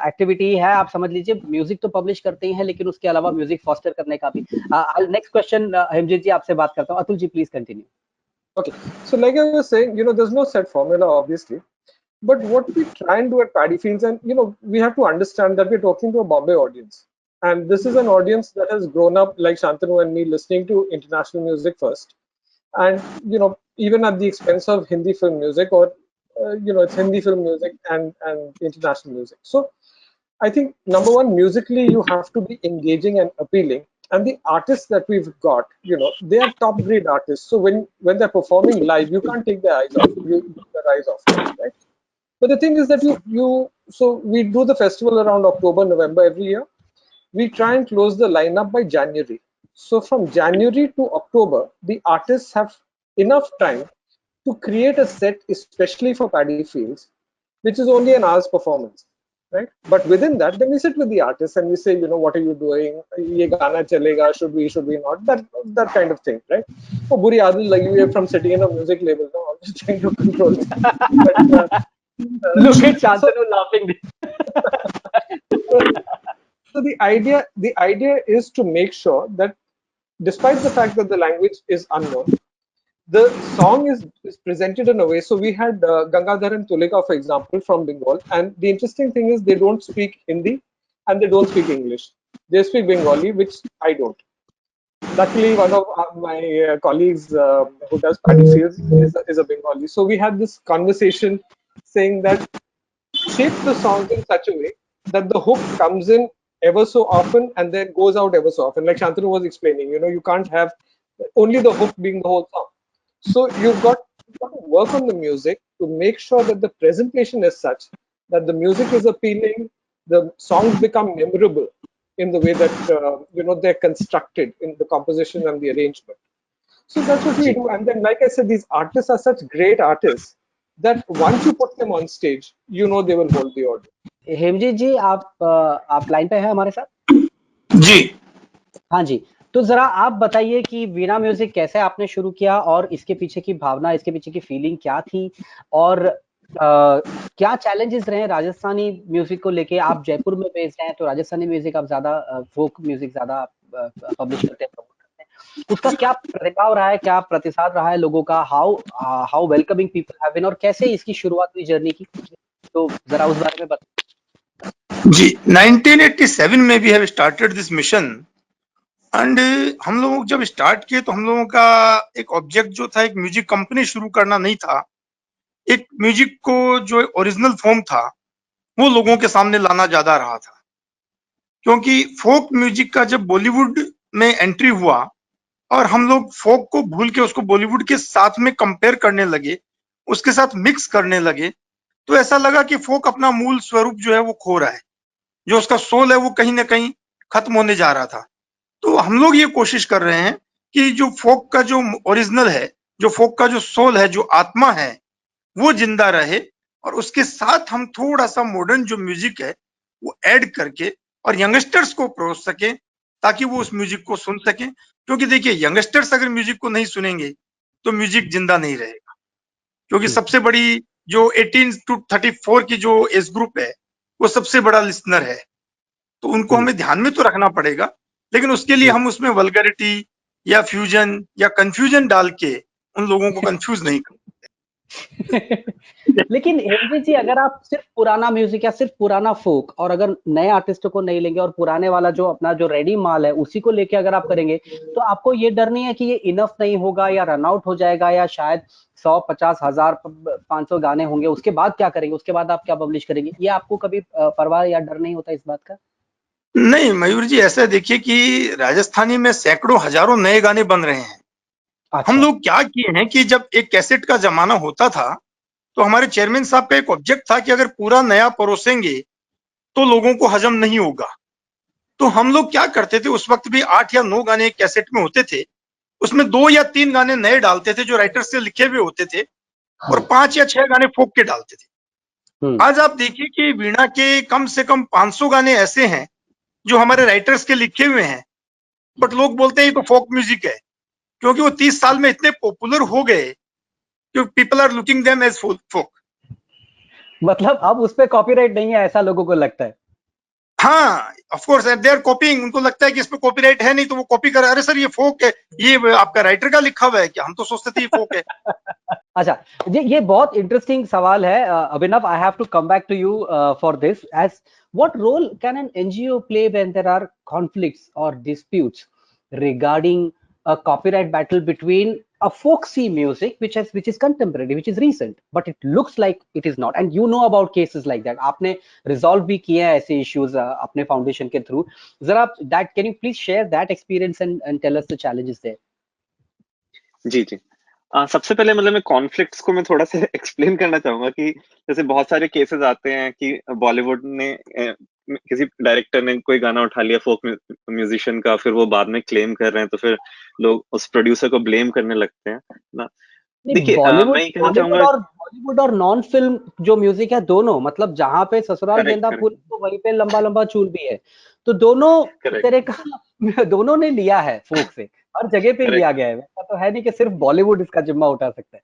एक्टिविटी है, आप समझ लीजिए। म्यूजिक तो पब्लिश करते ही हैं, लेकिन उसके अलावा म्यूजिक फॉस्टर करने का भी। नेक्स्ट क्वेश्चन हेमजीत जी आपसे बात करता हूँ। Atul ji please continue. Okay, so like I was saying, there's no set formula obviously, but what we try and do at Paddy Fields, and we have to understand that we're talking to a Bombay audience, and this is an audience that has grown up like Shantanu and me listening to international music first, and even at the expense of Hindi film music, or it's Hindi film music and international music. So I think number one, musically you have to be engaging and appealing, and the artists that we've got, they are top grade artists. So when they're performing live, you can't take their eyes off, right? But the thing is that so we do the festival around October, November every year. We try and close the lineup by January. So from January to October, the artists have enough time to create a set, especially for Paddy Fields, which is only an hour's performance. right? But within that, then we sit with the artist and we say, you know, what are you doing? Ye gana chalega, should we not? That kind of thing, right? Oh, buri aadat lagi hai from sitting in a music label. No, I'm just trying to control that. But, Look at so, Shantanu laughing. so the idea is to make sure that despite the fact that the language is unknown, the song is presented in a way. So we had Gangadhar and Tulika, for example, from Bengal, and the interesting thing is they don't speak Hindi and they don't speak English. They speak Bengali, which I don't. Luckily, one of my colleagues who does paddy fields is a Bengali. So we had this conversation saying that shape the songs in such a way that the hook comes in ever so often and then goes out ever so often. Like Shantanu was explaining, you know, you can't have only the hook being the whole song. So you've got to work on the music to make sure that the presentation is such that the music is appealing, the songs become memorable in the way that you know they're constructed in the composition and the arrangement. So that's what we do. And then, like I said, these artists are such great artists that once you put them on stage, you know they will hold the audience. हेमजीत जी, आप line पे हैं हमारे साथ? जी हाँ जी, तो जरा आप बताइए कि वीणा म्यूजिक कैसे आपने शुरू किया और इसके पीछे की भावना, इसके पीछे की फीलिंग क्या थी और क्या चैलेंजेस रहे राजस्थानी म्यूजिक को लेके? आप जयपुर में बेस्ड हैं, तो राजस्थानी म्यूजिक आप ज्यादा फोक म्यूजिक ज्यादा पब्लिश करते हैं, प्रमोट करते हैं, उसका क्या प्रतिभाव रहा है, क्या प्रतिसाद रहा है लोगों का? How welcoming people have been, और कैसे इसकी शुरुआत हुई जर्नी की? तो जरा उस बारे में बताइए। जी 1987 में we have started this mission and हम लोग जब स्टार्ट किए तो हम लोगों का एक ऑब्जेक्ट जो था, एक म्यूजिक कंपनी शुरू करना नहीं था, एक म्यूजिक को जो ओरिजिनल फॉर्म था वो लोगों के सामने लाना ज्यादा रहा था। क्योंकि फोक म्यूजिक का जब बॉलीवुड में एंट्री हुआ और हम लोग फोक को भूल के उसको बॉलीवुड के साथ में कंपेयर करने लगे, उसके साथ मिक्स करने लगे, तो ऐसा लगा कि फोक अपना मूल स्वरूप जो है वो खो रहा है, जो उसका सोल है वो कहीं ना कहीं खत्म होने जा रहा था। तो हम लोग ये कोशिश कर रहे हैं कि जो फोक का जो ओरिजिनल है, जो फोक का जो सोल है, जो आत्मा है, वो जिंदा रहे और उसके साथ हम थोड़ा सा मॉडर्न जो म्यूजिक है वो ऐड करके और यंगस्टर्स को परोस सके ताकि वो उस म्यूजिक को सुन सके। क्योंकि देखिए, यंगस्टर्स अगर म्यूजिक को नहीं सुनेंगे तो म्यूजिक जिंदा नहीं रहेगा। क्योंकि सबसे बड़ी जो 18 टू 34 की जो एज ग्रुप है वो सबसे बड़ा लिसनर है, तो उनको हमें ध्यान में तो रखना पड़ेगा, लेकिन उसके लिए हम उसमें वल्गैरिटी या फ्यूजन या कंफ्यूजन डाल के उन लोगों को कंफ्यूज नहीं कर। लेकिन हेमजीत जी, अगर आप सिर्फ पुराना म्यूजिक या सिर्फ पुराना फोक और अगर नए आर्टिस्टों को नहीं लेंगे और पुराने वाला जो अपना जो रेडी माल है उसी को लेके अगर आप करेंगे, तो आपको ये डर नहीं है कि ये इनफ नहीं होगा या रन आउट हो जाएगा, या शायद 100, 50, 1000, 500 गाने होंगे, उसके बाद क्या करेंगे, उसके बाद आप क्या पब्लिश करेंगे? ये आपको कभी परवाह या डर नहीं होता इस बात का? नहीं मयूर जी, ऐसा देखिए कि राजस्थानी में सैकड़ों हजारों नए गाने बन रहे हैं। अच्छा। हम लोग क्या किए हैं कि जब एक कैसेट का जमाना होता था तो हमारे चेयरमैन साहब का एक ऑब्जेक्ट था कि अगर पूरा नया परोसेंगे तो लोगों को हजम नहीं होगा। तो हम लोग क्या करते थे, उस वक्त भी 8 या 9 गाने एक कैसेट में होते थे, उसमें 2 या 3 गाने नए डालते थे जो राइटर से लिखे हुए होते थे और 5 या 6 गाने फोक के डालते थे। आज आप देखिए कि वीणा के कम से कम 500 गाने ऐसे हैं जो हमारे राइटर्स के लिखे हुए हैं, बट लोग बोलते हैं ये तो फोक म्यूजिक है, क्योंकि वो 30 साल में इतने पॉपुलर हो गए कि people are looking them as folk. मतलब अब उस पे कॉपीराइट नहीं है, ऐसा लोगों को लगता है। हाँ, of course they are copying, उनको लगता है कि इसमें कॉपीराइट है नहीं तो वो कॉपी कर, अरे सर ये फोक है, ये आपका राइटर का लिखा हुआ है, क्या हम तो सोचते थे ये फोक है। अच्छा, ये बहुत इंटरेस्टिंग सवाल है Abhinav. I have to come back to you for this. As what role can an NGO play when there are conflicts or disputes regarding a copyright battle between a folksy music which is contemporary, which is recent, but it looks like it is not, and you know about cases like that. आपने resolve भी किए हैं ऐसे issues अपने foundation के through. जरा that, can you please share that experience and tell us the challenges there? जी जी। सबसे पहले मतलब मैं कॉन्फ्लिक्ट्स को मैं थोड़ा सा एक्सप्लेन करना चाहूंगा कि जैसे बहुत सारे केसेस आते हैं कि बॉलीवुड ने किसी डायरेक्टर ने कोई गाना उठा लिया फोक म्यूजिशियन का, फिर वो बाद में क्लेम कर रहे हैं, तो फिर लोग उस प्रोड्यूसर को ब्लेम करने लगते हैं ना। देखिए बॉलीवुड मैं ये कहना चाहूंगा, बॉलीवुड और नॉन फिल्म जो म्यूजिक है दोनों, मतलब जहां पे ससुराल करेक्ट गेंदा करेक्ट फूल तो वहीं पे लंबा लंबा चूल भी है, तो दोनों करेक्ट तरह का दोनों ने लिया है फोक से, हर जगह पे लिया करेक्ट। गया है, वैसा तो है नहीं कि सिर्फ बॉलीवुड इसका जिम्मा उठा सकता है,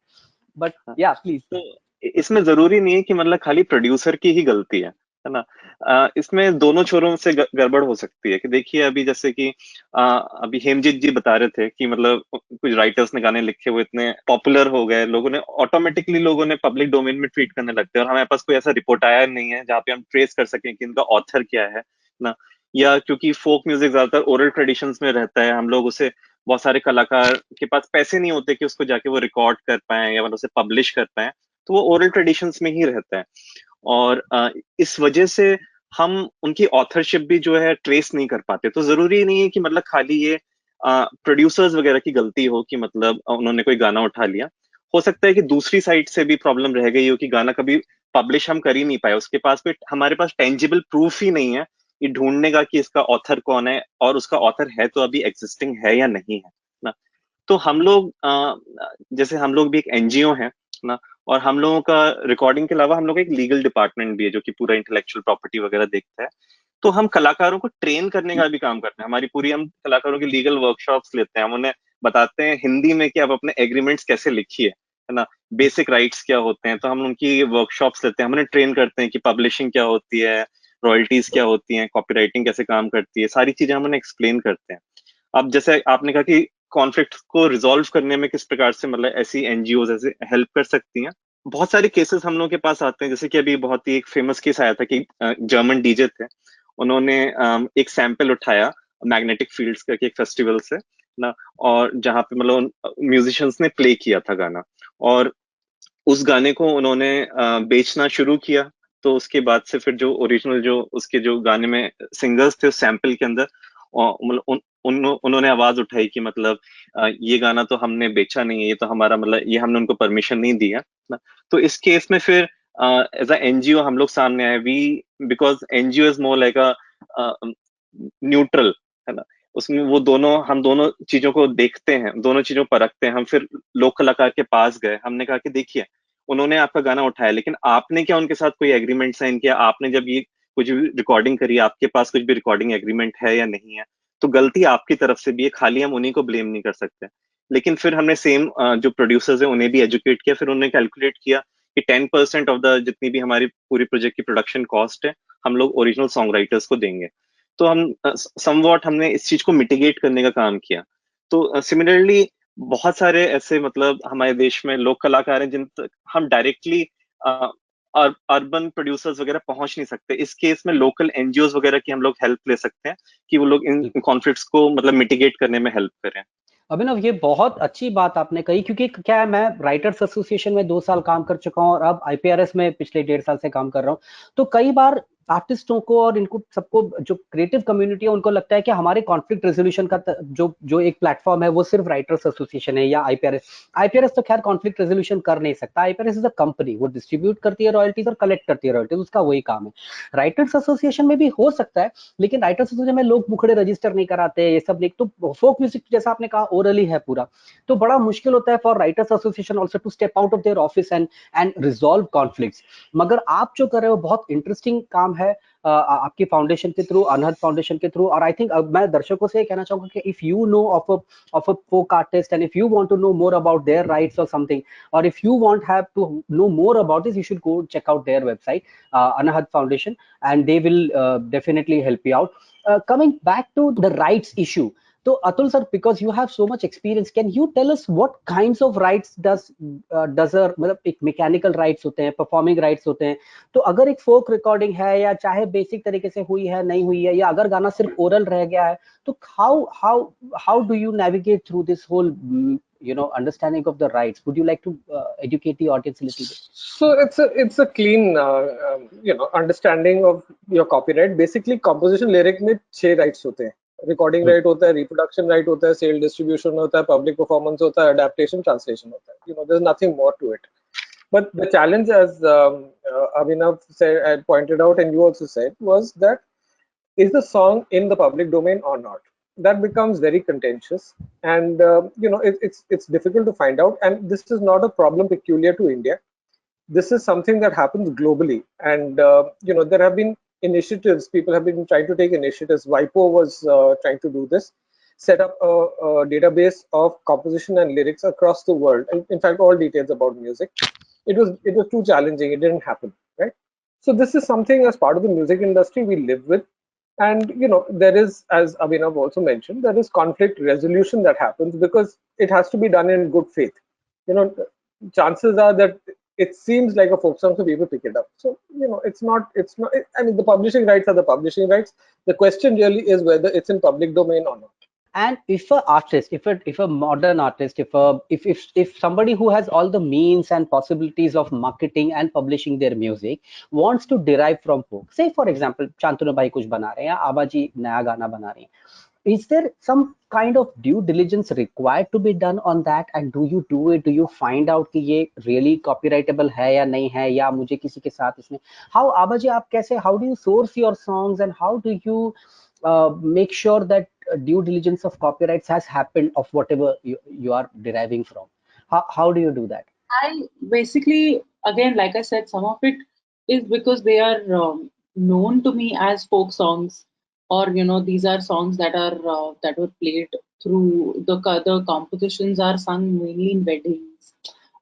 बट या प्लीज। तो इसमें जरूरी नहीं है कि मतलब खाली प्रोड्यूसर की ही गलती है ना। इसमें दोनों छोरों से गड़बड़ हो सकती है कि देखिए अभी जैसे कि अभी हेमजीत जी बता रहे थे कि मतलब कुछ राइटर्स ने गाने लिखे हुए इतने पॉपुलर हो गए, लोगों ने ऑटोमेटिकली लोगों ने पब्लिक डोमेन में ट्वीट करने लगते हैं, और हमारे पास कोई ऐसा रिपोर्ट आया नहीं है जहाँ पे हम ट्रेस कर सकें कि इनका ऑथर क्या है ना। या क्योंकि फोक म्यूजिक ज्यादातर ओरल ट्रेडिशंस में रहता है, हम लोग उसे बहुत सारे कलाकार के पास पैसे नहीं होते कि उसको जाके वो रिकॉर्ड कर पाए या मतलब उसे पब्लिश कर पाए, तो वो ओरल ट्रेडिशंस में ही रहता है। और इस वजह से हम उनकी ऑथरशिप भी जो है ट्रेस नहीं कर पाते। तो जरूरी नहीं है कि मतलब खाली ये प्रोड्यूसर्स वगैरह की गलती हो कि मतलब उन्होंने कोई गाना उठा लिया। हो सकता है कि दूसरी साइड से भी प्रॉब्लम रह गई हो कि गाना कभी पब्लिश हम कर ही नहीं पाए, उसके पास भी हमारे पास टेंजिबल प्रूफ ही नहीं है ये ढूंढने का कि इसका ऑथर कौन है, और उसका ऑथर है तो अभी एग्जिस्टिंग है या नहीं है ना। तो हम लोग जैसे हम लोग भी एक एनजीओ है ना, और हम लोगों का रिकॉर्डिंग के अलावा हम लोग का एक लीगल डिपार्टमेंट भी है जो कि पूरा इंटेलेक्चुअल प्रॉपर्टी वगैरह देखता है। तो हम कलाकारों को ट्रेन करने का भी काम करते हैं, हमारी पूरी हम कलाकारों की लीगल वर्कशॉप्स लेते हैं, हम उन्हें बताते हैं हिंदी में कि आप अपने एग्रीमेंट्स कैसे लिखिए, है ना, बेसिक राइट्स क्या होते हैं। तो हम उनकी वर्कशॉप्स लेते हैं, हम उन्हें ट्रेन करते हैं कि पब्लिशिंग क्या होती है, रॉयल्टीज क्या होती हैं, कॉपीराइटिंग कैसे काम करती है, सारी चीजें हम उन्हें एक्सप्लेन करते हैं। अब जैसे आपने कहा कि कॉन्फ्लिक्ट को रिजॉल्व करने में किस प्रकार से मतलब ऐसी एनजीओ ऐसे हेल्प कर सकती हैं, बहुत सारे केसेस हम लोग के पास आते हैं। जैसे कि अभी बहुत ही एक फेमस केस आया था कि जर्मन डीजे थे, उन्होंने एक सैंपल उठाया मैग्नेटिक फील्ड्स करके एक फेस्टिवल से ना, और जहाँ पे मतलब म्यूजिशियंस ने प्ले किया था गाना, और उस गाने को उन्होंने बेचना शुरू किया। तो उसके बाद से फिर जो ओरिजिनल जो उसके जो गाने में सिंगर्स थे उस सैंपल के अंदर, मतलब उन्होंने आवाज उठाई कि मतलब ये गाना तो हमने बेचा नहीं है, ये तो हमारा मतलब ये हमने उनको परमिशन नहीं दिया ना। तो इस केस में फिर एज अ एनजीओ हम लोग सामने आए, we because NGO is more like a neutral, है ना। उसमें वो दोनों हम दोनों चीजों को देखते हैं, दोनों चीजों को परखते हैं। हम फिर लोक कलाकार के पास गए, हमने कहा कि देखिए उन्होंने आपका गाना उठाया, लेकिन आपने क्या उनके साथ कोई एग्रीमेंट साइन किया? आपने जब ये कुछ भी रिकॉर्डिंग करी, आपके पास कुछ भी रिकॉर्डिंग एग्रीमेंट है या नहीं है? तो गलती आपकी तरफ से भी है, खाली हम उन्हीं को ब्लेम नहीं कर सकते। लेकिन फिर हमने सेम जो प्रोड्यूसर्स है उन्हें भी एजुकेट किया, फिर उन्होंने कैलकुलेट किया कि 10% ऑफ द जितनी भी हमारी पूरी प्रोजेक्ट की प्रोडक्शन कॉस्ट है हम लोग ओरिजिनल सॉन्ग राइटर्स को देंगे। तो हम समवॉट हमने इस चीज को मिटिगेट करने का काम किया। तो सिमिलरली बहुत सारे ऐसे मतलब हमारे देश में लोक कलाकार हैं जिन तक हम डायरेक्टली अर्बन प्रोड्यूसर्स वगैरह पहुंच नहीं सकते। इस केस में लोकल एनजीओ वगैरह की हम लोग हेल्प ले सकते हैं कि वो लोग इन कॉन्फ्लिक्ट्स को मतलब मिटिगेट करने में हेल्प करें। अभिनव, ये बहुत अच्छी बात आपने कही, क्योंकि क्या है, मैं राइटर्स एसोसिएशन में 2 साल काम कर चुका हूँ और अब आईपीआरएस में पिछले 1.5 साल से काम कर रहा हूँ। तो कई बार आर्टिस्टों को और इनको सबको, जो क्रिएटिव कम्युनिटी है, उनको लगता है कि हमारे कॉन्फ्लिक्ट रेजोल्यूशन का जो जो एक प्लेटफॉर्म है वो सिर्फ राइटर्स एसोसिएशन है या आईपीआरएस। आईपीआरएस तो खैर कॉन्फ्लिक्ट रेजोल्यूशन कर नहीं सकता। आईपीआरएस इज अ कंपनी, वो डिस्ट्रीब्यूट करती है रॉयल्टीज और कलेक्ट करती है रॉयल्टीज, उसका वही काम है। राइटर्स एसोसिएशन में भी हो सकता है, लेकिन राइटर्स एसोसिएशन में लोग मुखड़े रजिस्टर नहीं कराते, ये सब। तो फोक म्यूजिक जैसा आपने कहा ओरली है पूरा, तो बड़ा मुश्किल होता है for writers association also to step out of their office and resolve conflicts. मगर आप जो कर रहे हो बहुत इंटरेस्टिंग काम है आपकी फाउंडेशन के थ्रू, अनहद फाउंडेशन के थ्रू। और आई थिंक मैं दर्शकों से कहना चाहूंगा कि if you know of a folk artist and if you want to know more about their rights और something, or if you want have to know more about this, you should go check out their website, Anahad Foundation, and they will definitely help you out. Coming back to the rights issue, so Atul sir, because you have so much experience, can you tell us what kinds of rights does a, मतलब एक mechanical rights होते हैं, performing rights होते हैं। तो अगर एक फोक recording है, या चाहे बेसिक तरीके से हुई है नहीं हुई है, या अगर गाना सिर्फ ओरल रह गया है, तो how do you navigate through this whole understanding of the rights? Would you like to educate the audience a little bit? So it's a clean understanding of your copyright. Basically composition lyric में 6 rights होते हैं. Recording right होता है, reproduction right होता है, sale distribution होता है, public performance होता है, adaptation translation होता है. There's nothing more to it. But the challenge, as Abhinav said and pointed out, and you also said, was that is the song in the public domain or not? that becomes very contentious, and it's difficult to find out. And this is not a problem peculiar to India. This is something that happens globally, and there have been initiatives. People have been trying to take initiatives. WIPO was trying to do this, set up a database of composition and lyrics across the world, and in fact all details about music. It was too challenging. It didn't happen, right? So this is something, as part of the music industry, we live with. And there is, as Abhinav also mentioned, there is conflict resolution that happens because it has to be done in good faith. you know Chances are that it seems like a folk song, so people pick it up. So it's not. I mean, the publishing rights are the publishing rights. The question really is whether it's in public domain or not. And if a artist, if a modern artist, if somebody who has all the means and possibilities of marketing and publishing their music wants to derive from folk, say for example Shantanu bhai kuch bana rahe hain ya Abha ji naya gana bana rahi hain, is there some kind of due diligence required to be done on that? And do you do it? Do you find out कि ये really copyrightable है या नहीं है, या मुझे किसी के साथ इसमें, how Abha ji आप कैसे, how do you source your songs, and how do you make sure that due diligence of copyrights has happened of whatever you are deriving from? How do you do that? I basically, again, like I said, some of it is because they are known to me as folk songs, or these are songs that are that were played through the compositions are sung mainly in weddings,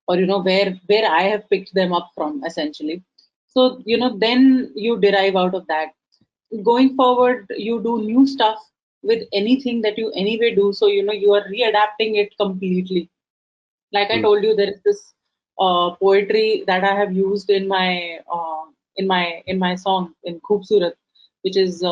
or where I have picked them up from, essentially. So then you derive out of that. Going forward, you do new stuff with anything that you anyway do, so you are readapting it completely. Like I told you, there is this poetry that I have used in my song in Khoobsurat, which is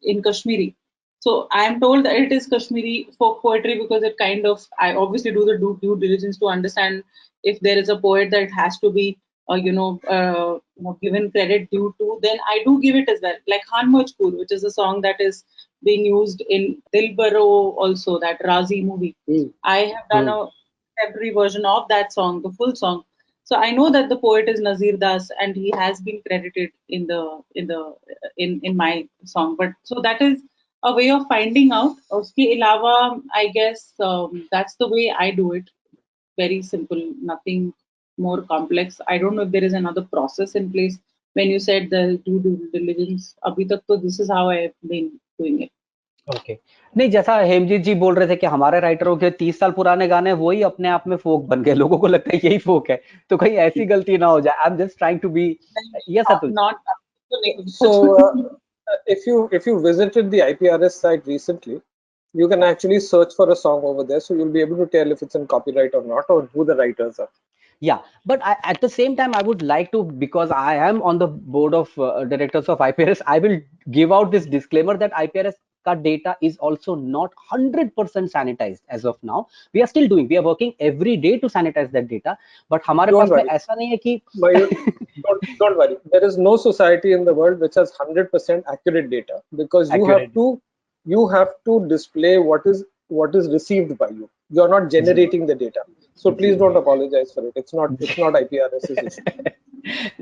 in Kashmiri. So I am told that it is Kashmiri folk poetry because it kind of, I obviously do the due diligence to understand if there is a poet that has to be given credit due to, then I do give it as well. Like Khan Majpoor, which is a song that is being used in Dilbaro also, that Razi movie. I have done a contemporary version of that song, the full song. So I know that the poet is Nazir Das, and he has been credited in my song. But so that is a way of finding out. Uske ilawa, I guess that's the way I do it. Very simple, nothing more complex. I don't know if there is another process in place. When you said the due diligence, abhi tak to this is how I have been doing it. Okay नहीं, जैसा हेमजीत जी बोल रहे थे कि हमारे राइटरों के 30 साल पुराने गाने वही अपने आप में फोक बन गए, लोगों को लगता है यही फोक है, तो कहीं ऐसी गलती ना हो जाए. I am just trying to be, yes Atul. Not So if you visited the IPRS site recently, you can actually search for a song over there, so you'll be able to tell if it's in copyright or not, or who the writers are. Yeah, but at the same time, I would like to, because I am on the board of directors of IPRS, I will give out this disclaimer that IPRS ka data is also not 100% sanitized as of now. We are still doing, we are working every day to sanitize that data, but हमारे पास में ऐसा नहीं है कि don't worry. There is no society in the world which has 100% accurate data, because you have to display what is received by you. You are not generating the data. So please don't apologize for it. It's not IPRS's issue.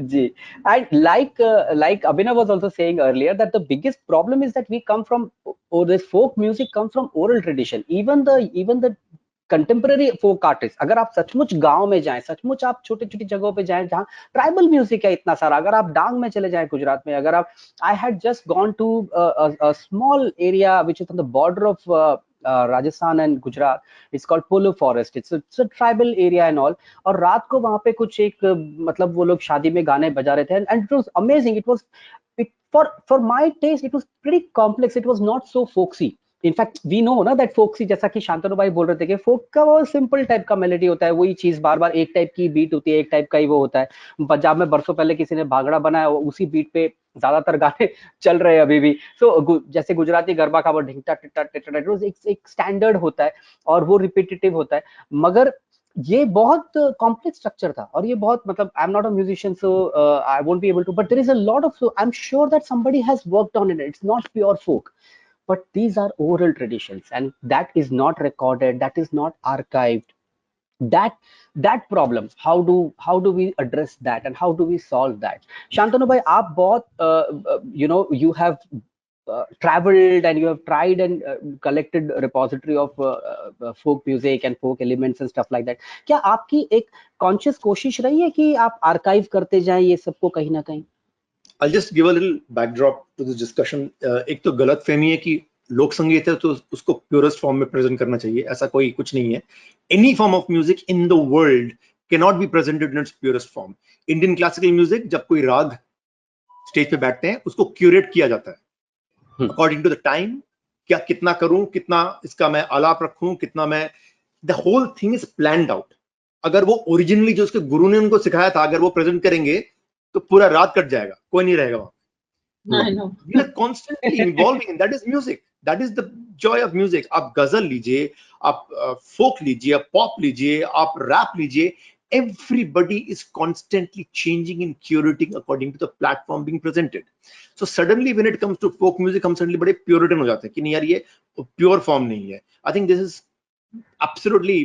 Ji. And like Abhinav was also saying earlier, that the biggest problem is that we come from, or this folk music comes from oral tradition. Even the contemporary folk artist, अगर आप सचमुच गांव में जाएं, सचमुच आप छोटी छोटी जगहों पे जाएं जहां ट्राइबल म्यूजिक है इतना सारा, अगर आप डांग में चले जाएं गुजरात में, अगर आप, I had just gone to a small area which is on the border of Rajasthan and Gujarat, it's called Polo forest, it's a tribal area and all, और रात को वहां पे कुछ एक मतलब वो लोग शादी में गाने बजा रहे थे, and it was amazing. It was, for my taste it was pretty complex, it was not so folksy. In fact we know ना दैट फोक्सी, जैसा कि शांतनु भाई बोल रहे थे कि फोक का वो सिंपल टाइप का मेलोडी होता है, वही चीज बार बार एक टाइप की बीट होती है, एक टाइप का ही वो होता है. पंजाब में बरसों पहले किसी ने भांगड़ा बनाया, उसी बीट पे ज्यादातर गाने चल रहे हैं अभी भी. सो जैसे गुजराती गरबा का वो ढिंगटा टिटा टिटा एक स्टैंडर्ड होता है और वो रिपीटेटिव होता है, मगर ये बहुत कॉम्प्लेक्स स्ट्रक्चर था, और ये बहुत, मतलब I am not a musician so I won't be able to, but there is a lot of, I am sure that somebody has worked on it. It's not pure folk, but these are oral traditions, and that is not recorded, that is not archived. That problem, how do we address that, and how do we solve that? Shantanu bhai, aap bahut you have traveled and you have tried and collected a repository of folk music and folk elements and stuff like that. क्या आपकी एक conscious कोशिश रही है कि आप archive करते जाएं ये सबको कहीं ना कहीं? I'll just give a little backdrop to this discussion. एक तो गलत फहमी है कि लोक संगीत है तो उसको प्योरेस्ट फॉर्म में प्रेजेंट करना चाहिए, ऐसा कोई कुछ नहीं है. Any form of music in the world cannot be presented in its purest form. Indian classical music, जब कोई राग स्टेज पे बैठते हैं उसको क्यूरेट किया जाता है अकॉर्डिंग टू द टाइम. क्या कितना करूं, कितना इसका मैं आलाप रखूं, कितना मैं, the whole thing is planned out. अगर वो ओरिजिनली जो उसके गुरु ने उनको सिखाया था अगर वो प्रेजेंट करेंगे तो पूरा रात कट जाएगा, कोई नहीं रहेगा वहां. I know. We are constantly involving, and that is music. That is the joy of music. आप गजल लीजिए, आप folk लीजिए, आप pop लीजिए, आप rap लीजिए. Everybody is constantly changing and curating according to the platform being presented. So suddenly when it comes to folk music, हम suddenly बड़े puritan हो जाते हैं कि नहीं यार ये pure form नहीं है. I think this is absolutely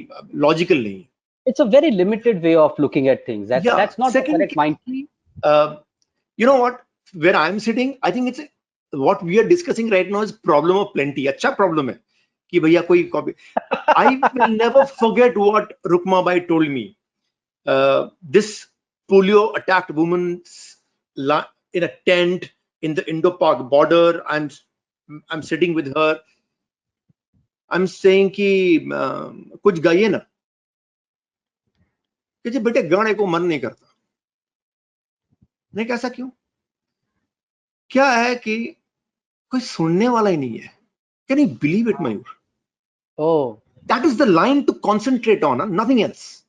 logical नहीं है. It's a very limited way of looking at things. That's not the correct mind. You know what? Where I'm sitting, I think it's what we are discussing right now is problem of plenty. अच्छा problem है कि भैया कोई copy. I will never forget what Rukma Bai told me. This polio attacked woman in a tent in the Indo-Pak border. I'm sitting with her. I'm saying कि कुछ गाइए ना. कि जी बेटे गाने को मन नहीं करता. नहीं, कैसा क्यों? क्या है कि कोई सुनने वाला ही नहीं है. Can you believe it, Mayur? Oh, that is the line to concentrate on, nothing else.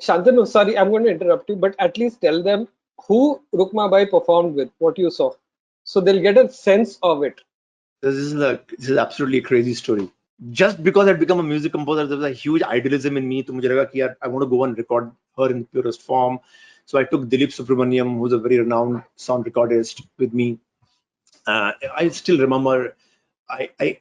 Shantanu, sorry, I'm going to interrupt you, but at least tell them who Rukma Bai performed with, what you saw, so they'll get a sense of it. This is absolutely a crazy story. Just because I'd become a music composer, there was a huge idealism in me. So I want to go and record her in the purest form. So I took Dilip Subramaniam, who's a very renowned sound recordist, with me. I still remember I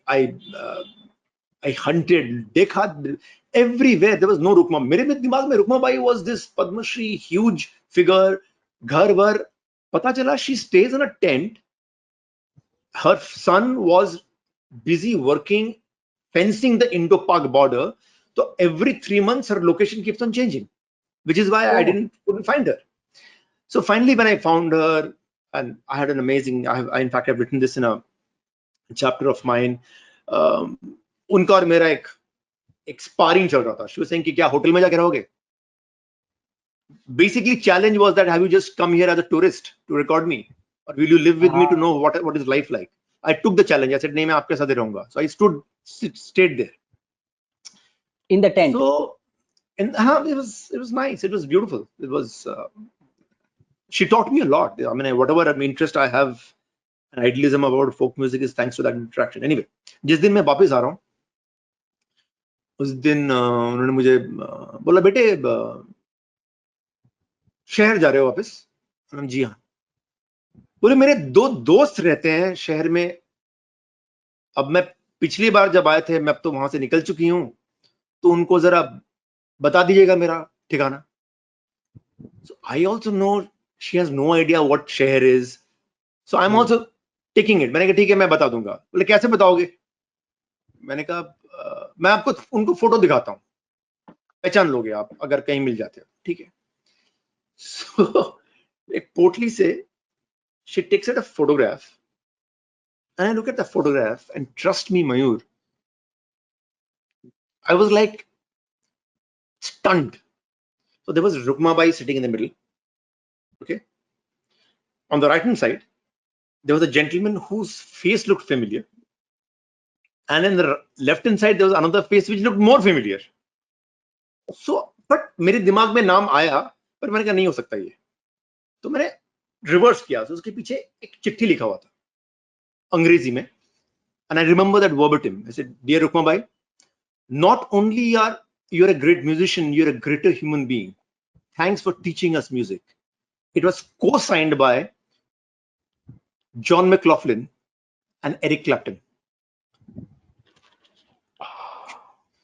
hunted, dekha, everywhere. There was no Rukma. मेरे में दिमाग में Rukma Bai was this Padma Shri, huge figure, घर भर. पता चला she stays in a tent. Her son was busy working, fencing the Indo-Pak border. So every 3 months, her location keeps on changing, which is why I couldn't find her. So finally, when I found her, and I had an amazing, I in fact, I've written this in a chapter of mine. उनका और मेरा एक sparring चल रहा था. She was saying कि क्या hotel में जाके रहोगे? Basically, challenge was that have you just come here as a tourist to record me, or will you live with me to know what is life like? I took the challenge. I said, नहीं मैं आपके साथ ही रहूँगा. So I stayed there in the tent. So, and it was nice. It was beautiful. It was. She taught me a lot. I mean, whatever interest I have, and idealism about folk music is thanks to that interaction. Anyway, जिस दिन मैं वापस आ रहा हूँ, उस दिन उन्होंने मुझे बोला बेटे शहर जा रहे हो वापस? जी हाँ. बोले मेरे 2 दोस्त रहते हैं शहर में. अब मैं पिछली बार जब आए थे, मैं अब तो वहां से निकल चुकी हूँ, तो उनको जरा बता दीजिएगा मेरा ठिकाना. So I also know she has no idea what शहर is. So I'm also taking it. मैंने कहा ठीक है मैं बता दूंगा. बोले कैसे बताओगे? मैंने कहा मैं आपको उनको फोटो दिखाता हूँ, पहचान लोगे आप अगर कहीं मिल जाते हो. ठीक है. So एक पोटली से she takes out a photograph, and I look at the photograph, and trust me, Mayur, I was like stunned. So there was Rukma Bai sitting in the middle. Okay. On the right hand side, there was a gentleman whose face looked familiar. And in the left hand side, there was another face which looked more familiar. So, but मेरे दिमाग में नाम आया, पर मैंने कहा नहीं हो सकता ये. तो मैंने रिवर्स किया. तो उसके पीछे एक चिट्ठी लिखा हुआ था अंग्रेजी में. And I remember that verbatim. I said, dear Rukma Bai, not only you're a great musician, you're a greater human being. Thanks for teaching us music. It was co-signed by John McLaughlin and Eric Clapton.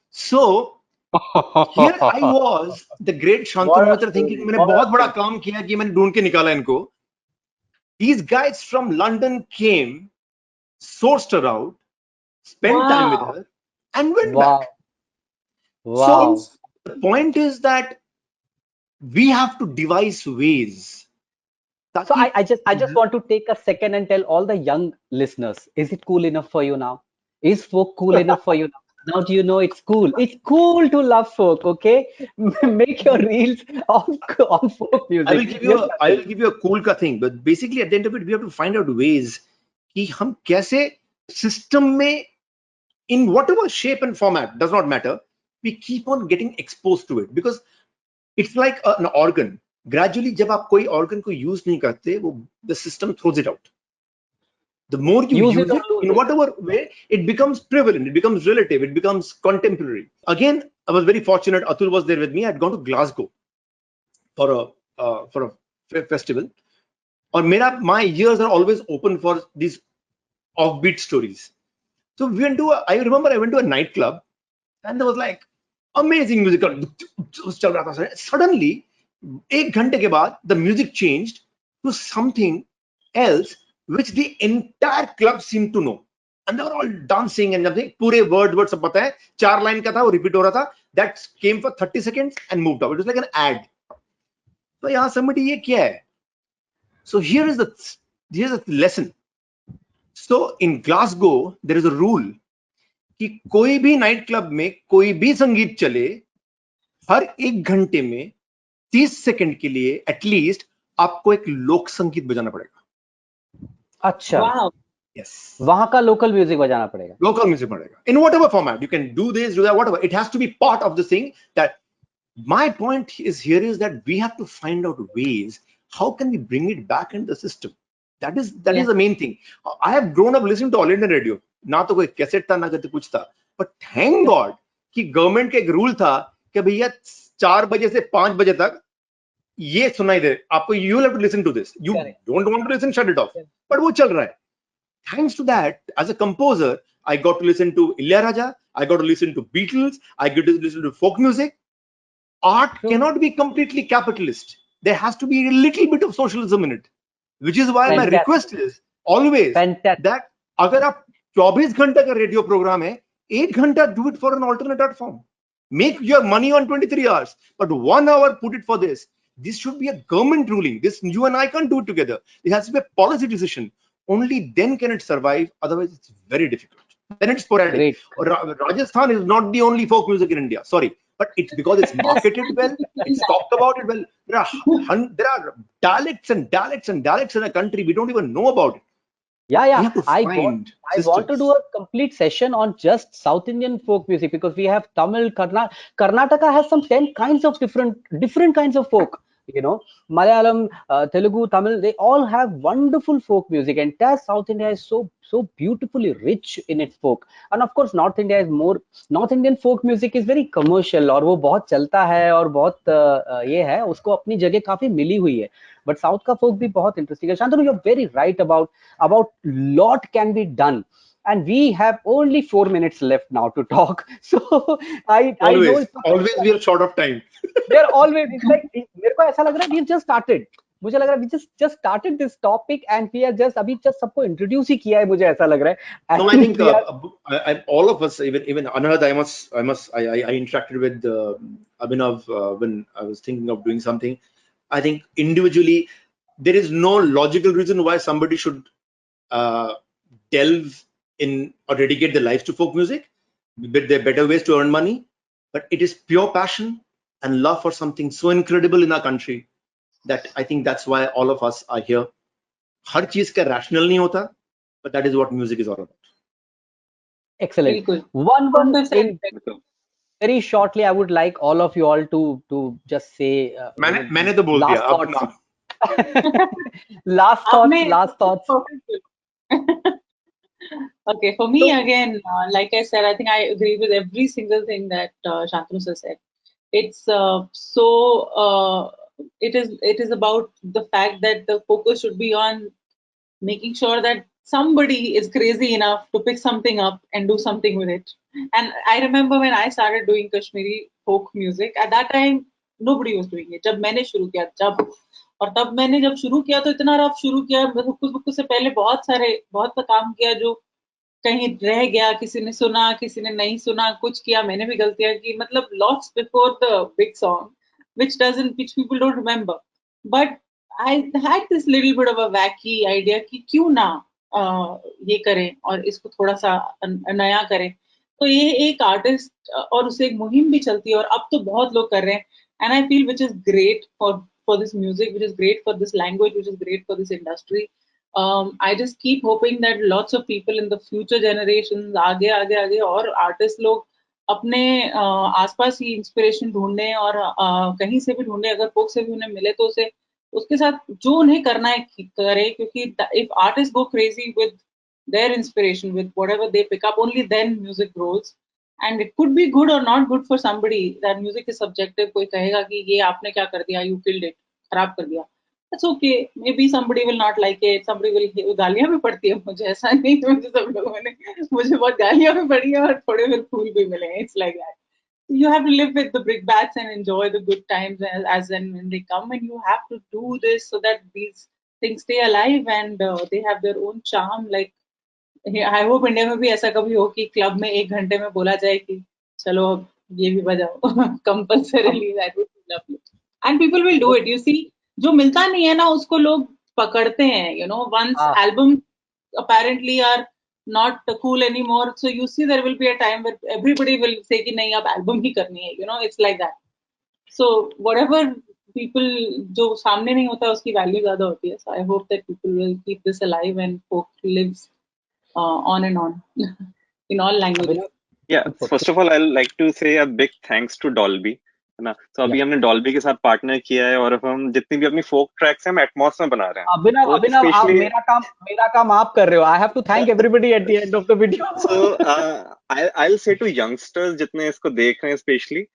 So here I was, the great Shantanu Mitra, thinking मैंने बहुत बड़ा काम किया कि मैंने ढूंढ के निकाला इनको. These guys from London came sourced her out, spent time with Wow. her, and went Wow. back. Wow. So the point is that we have to devise ways. So ताकि I just want to take a second and tell all the young listeners, is it cool enough for you now? Is folk cool enough for you now? Now do you know it's cool? It's cool to love folk, okay? Make your reels on folk I will music. give you Yes, I will give you a cool का thing, but basically at the end of it we have to find out ways कि हम कैसे system में in whatever shape and format does not matter, we keep on getting exposed to it because it's like an organ. Gradually जब आप कोई organ को use नहीं करते, वो the system throws it out. The more you use it use or it, lose in it. whatever way, it becomes prevalent, it becomes relative, it becomes contemporary. Again, I was very fortunate. Atul was there with me. I'd gone to Glasgow for a festival. Or my ears are always open for these offbeat stories. So we went to I remember I went to a nightclub and there was like amazing music. Suddenly, 1 घंटे के बाद, the music changed to something else which the entire club seemed to know. And they were all dancing and everything. पूरे word सब पता है. 4 line का था, वो repeat हो रहा था. That came for 30 seconds and moved off. It was like an ad. तो यहाँ somebody ये क्या है? So here's the lesson. So in Glasgow, there is a rule कि कोई भी नाइट क्लब में कोई भी संगीत चले, हर 1 घंटे में 30 सेकंड के लिए एटलीस्ट आपको एक लोक संगीत बजाना पड़ेगा. अच्छा. Wow. Yes. वहां का लोकल म्यूजिक बजाना पड़ेगा. Local music पड़ेगा. In whatever format, you can do this, do that, whatever. It has to be part of the thing. That my point is that we have to find out ways. How can we bring it back into the system? That is the main thing. I have grown up listening to All Indian Radio. ना तो कोई cassette था ना कुछ था. But thank God कि government का एक रूल था कि भैया 4 बजे से 5 बजे तक ये सुनाई दे आपको. You will have to listen to this. You don't want to listen, shut it off. But वो चल रहा है. Thanks to that, as a composer, I got to listen to Ilayaraja. I got to listen to Beatles. I got to listen to folk music. Art cannot be completely capitalist. There has to be a little bit of socialism in it, which is why my request is always that अगर आप 24 घंटे का radio programme है, 8 घंटा do it for an alternate art form. Make your money on 23 hours, but 1 hour put it for this. This should be a government ruling. This you and I can't do it together. It has to be a policy decision. Only then can it survive. Otherwise, it's very difficult. Then it's sporadic. Rajasthan is not the only folk music in India. Sorry. But it's because it's marketed well, it's talked about it well. There are dialects and dialects and dialects in a country we don't even know about it. Yeah. I want to do a complete session on just South Indian folk music because we have Tamil, Karnataka has some 10 kinds of different kinds of folk. You know, Malayalam, Telugu, Tamil, they all have wonderful folk music. Entire South India is so beautifully rich in its folk. And of course, North Indian folk music is very commercial और वो बहुत चलता है और बहुत ये है, उसको अपनी जगह काफी मिली हुई है. But South का folk भी बहुत interesting है. Shantanu, you're very right about lot can be done. And we have only 4 minutes left now to talk. So I know always we are short of time. They're always, it's like मेरे को ऐसा लग रहा है we've just started. मुझे लग रहा है we just started this topic and we are just अभी just सबको introduce ही किया है, मुझे ऐसा लग रहा है. No, I think all of us, even Anurag, I interacted with Abhinav when I was thinking of doing something. I think individually there is no logical reason why somebody should delve in or dedicate their lives to folk music. But there are better ways to earn money. But it is pure passion and love for something so incredible in our country that I think that's why all of us are here. हर चीज का rational नहीं होता, but that is what music is all about. Excellent. One thing very shortly, I would like all of you all to just say. मैंने तो बोल दिया. Last thoughts. Okay, for me again, like I said, I think I agree with every single thing that Shantanu has said. It's it is about the fact that the focus should be on making sure that somebody is crazy enough to pick something up and do something with it. And I remember when I started doing Kashmiri folk music, at that time nobody was doing it. जब मैंने शुरू किया तब मैंने जब शुरू किया तो इतना रफ शुरू किया, हुक्कुस से पहले बहुत सा काम किया जो कहीं रह गया, किसी ने सुना, किसी ने नहीं सुना, कुछ किया, मैंने भी गलतियां की, मतलब lots before the big song, which people don't remember. But I had this little bit of a wacky idea कि क्यों ना ये करें और इसको थोड़ा सा नया करें। तो ये एक आर्टिस्ट और उसे एक मुहिम भी चलती है, और अब तो बहुत लोग कर रहे हैं, and I feel which is great for this music, which is great for this language, which is great for this industry. I just keep hoping that lots of people in the future generations आगे आगे आगे और artist लोग अपने आसपास ही inspiration ढूंढें, और कहीं से भी ढूंढें, अगर फोक से भी उन्हें मिले तो उसे उसके साथ जो उन्हें करना है करें, क्योंकि if artists go crazy with their inspiration, with whatever they pick up, only then music grows. And it could be good or not good for somebody. That music is subjective. कोई कहेगा कि ये आपने क्या कर दिया, you killed it, खराब कर दिया. That's okay. Maybe somebody will not like it. Somebody will गालियां भी पड़ती है मुझे, ऐसा नहीं है मुझे सब लोगों ने मुझे बहुत गालियां भी पड़ी है और थोड़े फिर फूल भी मिले हैं. It's like that. You have to live with the brickbats and enjoy the good times as and when they come, and you have to do this so that these things stay alive and they have their own charm. Like I hope India में भी ऐसा कभी हो कि club में 1 घंटे में बोला जाए कि चलो अब ये भी बजाओ compulsorily. That would be lovely. And people will do it. You see, जो मिलता नहीं है ना उसको लोग पकड़ते हैं. You know, once albums apparently are not cool anymore, so you see there will be a time where everybody will say कि नहीं अब album ही करनी है. You know, it's like that. So whatever people जो सामने नहीं होता उसकी value ज़्यादा होती है. So I hope that people will keep this alive and folk lives on and on in all languages. Yeah, first of all, I'd like to say a big thanks to Dolby, है ना. तो अभी हमने Dolby के साथ partner किया है और हम जितनी भी अपनी फोक ट्रैक्स हैं हम एटमॉस में बना रहे हैं. अभिनव आप मेरा काम आप कर रहे हो. I have to thank everybody at the end of the video. So I'll say to youngsters जितने इसको देख रहे हैं especially,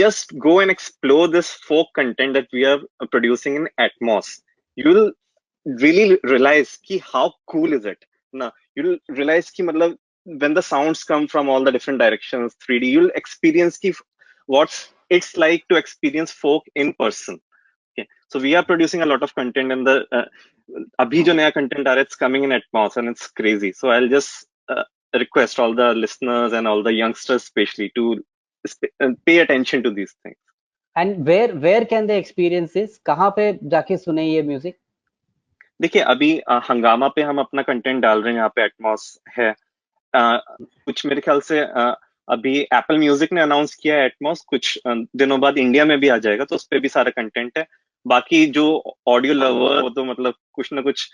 just go and explore this folk content that we are producing in Atmos. You'll really realize कि how cool is it. ना, you'll realize कि मतलब when the sounds come from all the different directions, 3D, you'll experience ki what it's like to experience folk in person. Okay, so we are producing a lot of content, and the abhi jo naya content aa raha है, it's coming in Atmos and it's crazy. So I'll just request all the listeners and all the youngsters especially to pay attention to these things. And where can they experience this? कहाँ पे जाके सुने ये music? देखिए अभी हंगामा पे हम अपना कंटेंट डाल रहे हैं, यहाँ पे एटमॉस है. कुछ मेरे ख्याल से अभी एप्पल म्यूजिक ने अनाउंस किया है एटमॉस, कुछ दिनों बाद इंडिया में भी आ जाएगा, तो उस पे भी सारा कंटेंट है. बाकी जो ऑडियो लवर वो तो मतलब कुछ ना कुछ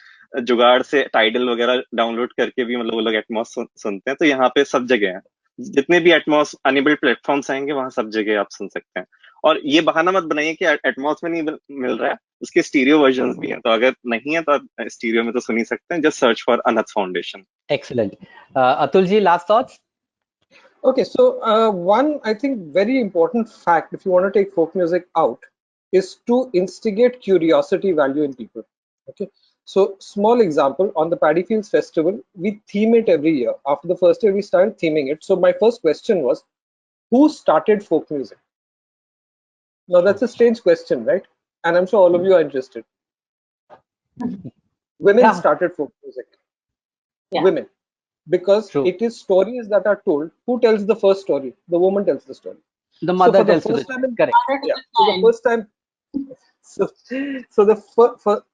जुगाड़ से टाइडल वगैरह डाउनलोड करके भी मतलब वो लोग एटमॉस सुनते हैं. तो यहाँ पे सब जगह है, जितने भी एटमॉस अनेबल्ड प्लेटफॉर्म्स आएंगे वहां सब जगह आप सुन सकते हैं. और ये बहाना मत बनाइए कि एटमॉस में नहीं मिल रहा है, उसके स्टीरियो वर्जन्स भी हैं, तो अगर नहीं है तो आप स्टीरियो में तो सुन ही सकते हैं. Just search for Anhad foundation. Excellent. Atul ji, last thoughts? Okay, so one, I think, very important fact, if you want to take folk music out, is to instigate curiosity value in people. Okay, so small example, on the Paddy Fields Festival, we theme it every year. After the first year, we started theming it. So my first question was, who started folk music? Now that's a strange question, right? And I'm sure all of you are interested. Women started folk music. Yeah. Women. Because it is stories that are told. Who tells the first story? The woman tells the story. The mother tells the first time. Correct. Yeah. So the first time. So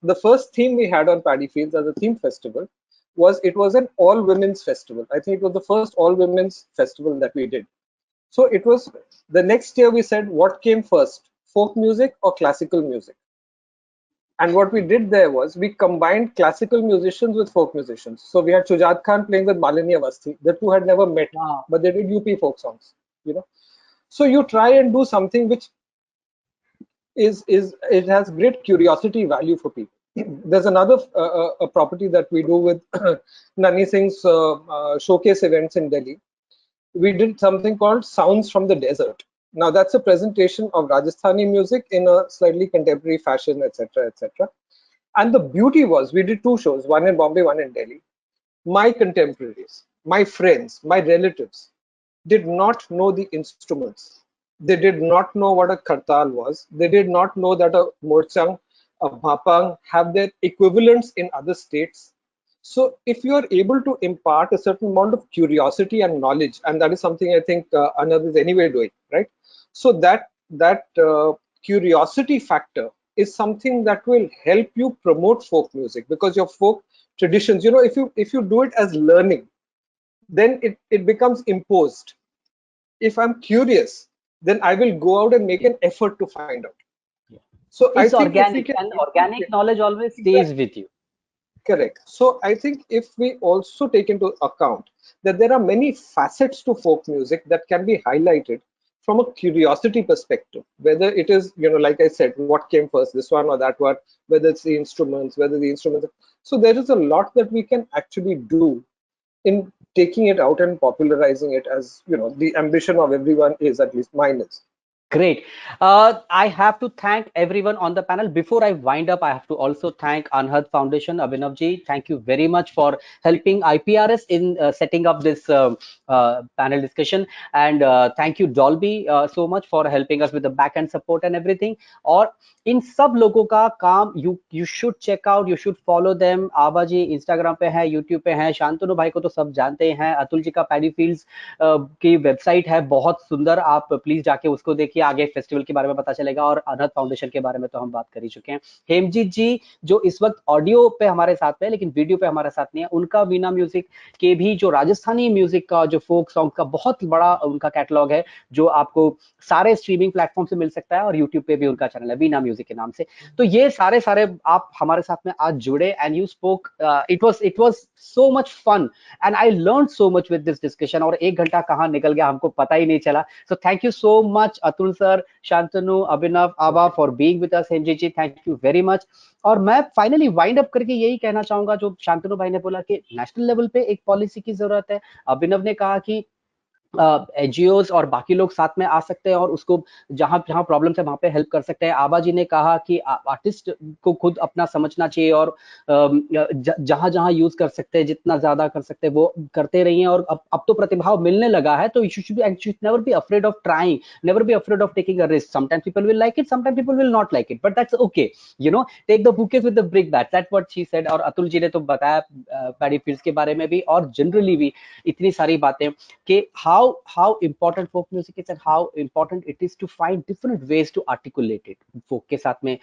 the first theme we had on Paddy Fields as a theme festival was an all women's festival. I think it was the first all women's festival that we did. So it was the next year we said, what came first, folk music or classical music? And what we did there was we combined classical musicians with folk musicians. So we had Shujat Khan playing with Malini Awasthi. The two had never met, but they did UP folk songs. You know, so you try and do something which it has great curiosity value for people. There's another a property that we do with Nani Singh's showcase events in Delhi. We did something called Sounds from the Desert. Now that's a presentation of Rajasthani music in a slightly contemporary fashion, etc., etc. And the beauty was we did two shows, one in Bombay, one in Delhi. My contemporaries, my friends, my relatives did not know the instruments. They did not know what a kartal was. They did not know that a morchang, a bhapang have their equivalents in other states. So if you are able to impart a certain amount of curiosity and knowledge, and that is something I think Anand is anyway doing, right? So that curiosity factor is something that will help you promote folk music, because your folk traditions, if you do it as learning, then it becomes imposed. If I'm curious, then I will go out and make an effort to find out. So I It's think if we organic, can, and organic knowledge always stays with you. correct. So I think if we also take into account that there are many facets to folk music that can be highlighted from a curiosity perspective, whether it is, like I said, what came first, this one or that one, whether it's the instruments, whether the instruments. So there is a lot that we can actually do in taking it out and popularizing it, as the ambition of everyone is, at least mine is. Great. I have to thank everyone on the panel. Before I wind up, I have to also thank Anhad Foundation, Abhinavji. Thank you very much for helping IPRS in setting up this panel discussion. And thank you, Dolby, so much for helping us with the back-end support and everything. और इन सब लोगों का काम you should check out, you should follow them. आबा जी Instagram पे है, YouTube पे है, शांतनु भाई को तो सब जानते हैं, अतुल जी का पैडी फील्ड्स की वेबसाइट है, बहुत सुंदर, आप प्लीज जाके उसको देखिए, आगे फेस्टिवल के बारे में पता चलेगा, और अनहद फाउंडेशन के बारे में तो हम बात कर ही चुके हैं। हेमजीत जी जो इस वक्त ऑडियो पे हमारे साथ है लेकिन वीडियो पे हमारे साथ नहीं है, उनका वीणा म्यूजिक के भी जो राजस्थानी म्यूजिक का जो फोक सॉन्ग का बहुत बड़ा उनका कैटलॉग है, जो आपको सारे स्ट्रीमिंग प्लेटफॉर्म से मिल सकता है, और यूट्यूब पे भी उनका चैनल है वीणा म्यूजिक के नाम से। तो ये सारे आप हमारे साथ में आज जुड़े, and you spoke, it was so much fun and I learn so much with this discussion, और 1 घंटा कहाँ निकल गया हमको पता ही नहीं चला। So thank you so much Atul sir, Shantanu, Abhinav, Abha for being with us. Hemji ji thank you very much. और मैं फाइनली वाइंड अप करके यही कहना चाहूंगा, जो शांतनु भाई ने बोला कि नेशनल लेवल पे एक पॉलिसी की जरूरत है, अभिनव ने कहा कि एनजीओज और बाकी लोग साथ में आ सकते हैं और उसको जहां जहां प्रॉब्लम है वहां पे हेल्प कर सकते हैं। आबा जी ने कहा कि आर्टिस्ट को खुद अपना समझना चाहिए, और जहां जहां यूज कर सकते हैं, जितना ज्यादा कर सकते हैं वो करते रहिए, और अब तो प्रतिभाव मिलने लगा है, तो you should never be afraid of trying, never be afraid of taking a risk. Sometimes people will like it, sometimes people will not like it, but that's okay, take the bouquets with the brickbat, that's what she said. और अतुल जी ने तो बताया paddy fields के बारे में भी, और generally भी इतनी सारी बातें कि how important folk music is and how important it is to find different ways to articulate it. folk के साथ में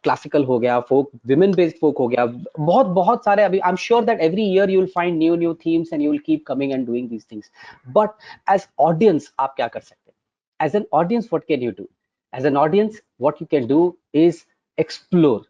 classical हो गया, folk, women based folk हो गया, बहुत सारे अभी, I'm sure that every year you will find new themes and you will keep coming and doing these things. But as audience आप क्या कर सकते हैं? As an audience what can you do? As an audience what you can do is explore,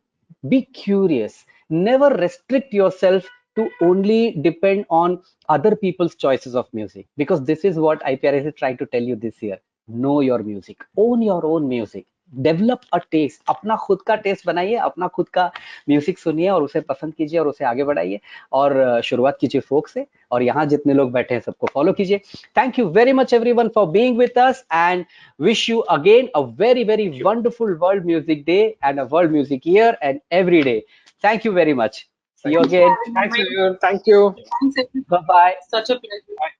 be curious, never restrict yourself to only depend on other people's choices of music, because this is what IPRS is trying to tell you this year. Know your music, own your own music, develop a taste, अपना खुद का test बनाइए, अपना खुद का music सुनिए और उसे पसंद कीजिए और उसे आगे बढ़ाइए, और शुरुआत कीजिए फोक से, और यहाँ जितने लोग बैठे हैं सबको फॉलो कीजिए। Thank you very much everyone for being with us, and wish you again a very very wonderful world music day and a world music year and every day. Thank you very much. See you again. Thanks, everyone. Thank you. Thanks, everyone. Bye bye. Such a pleasure. Bye.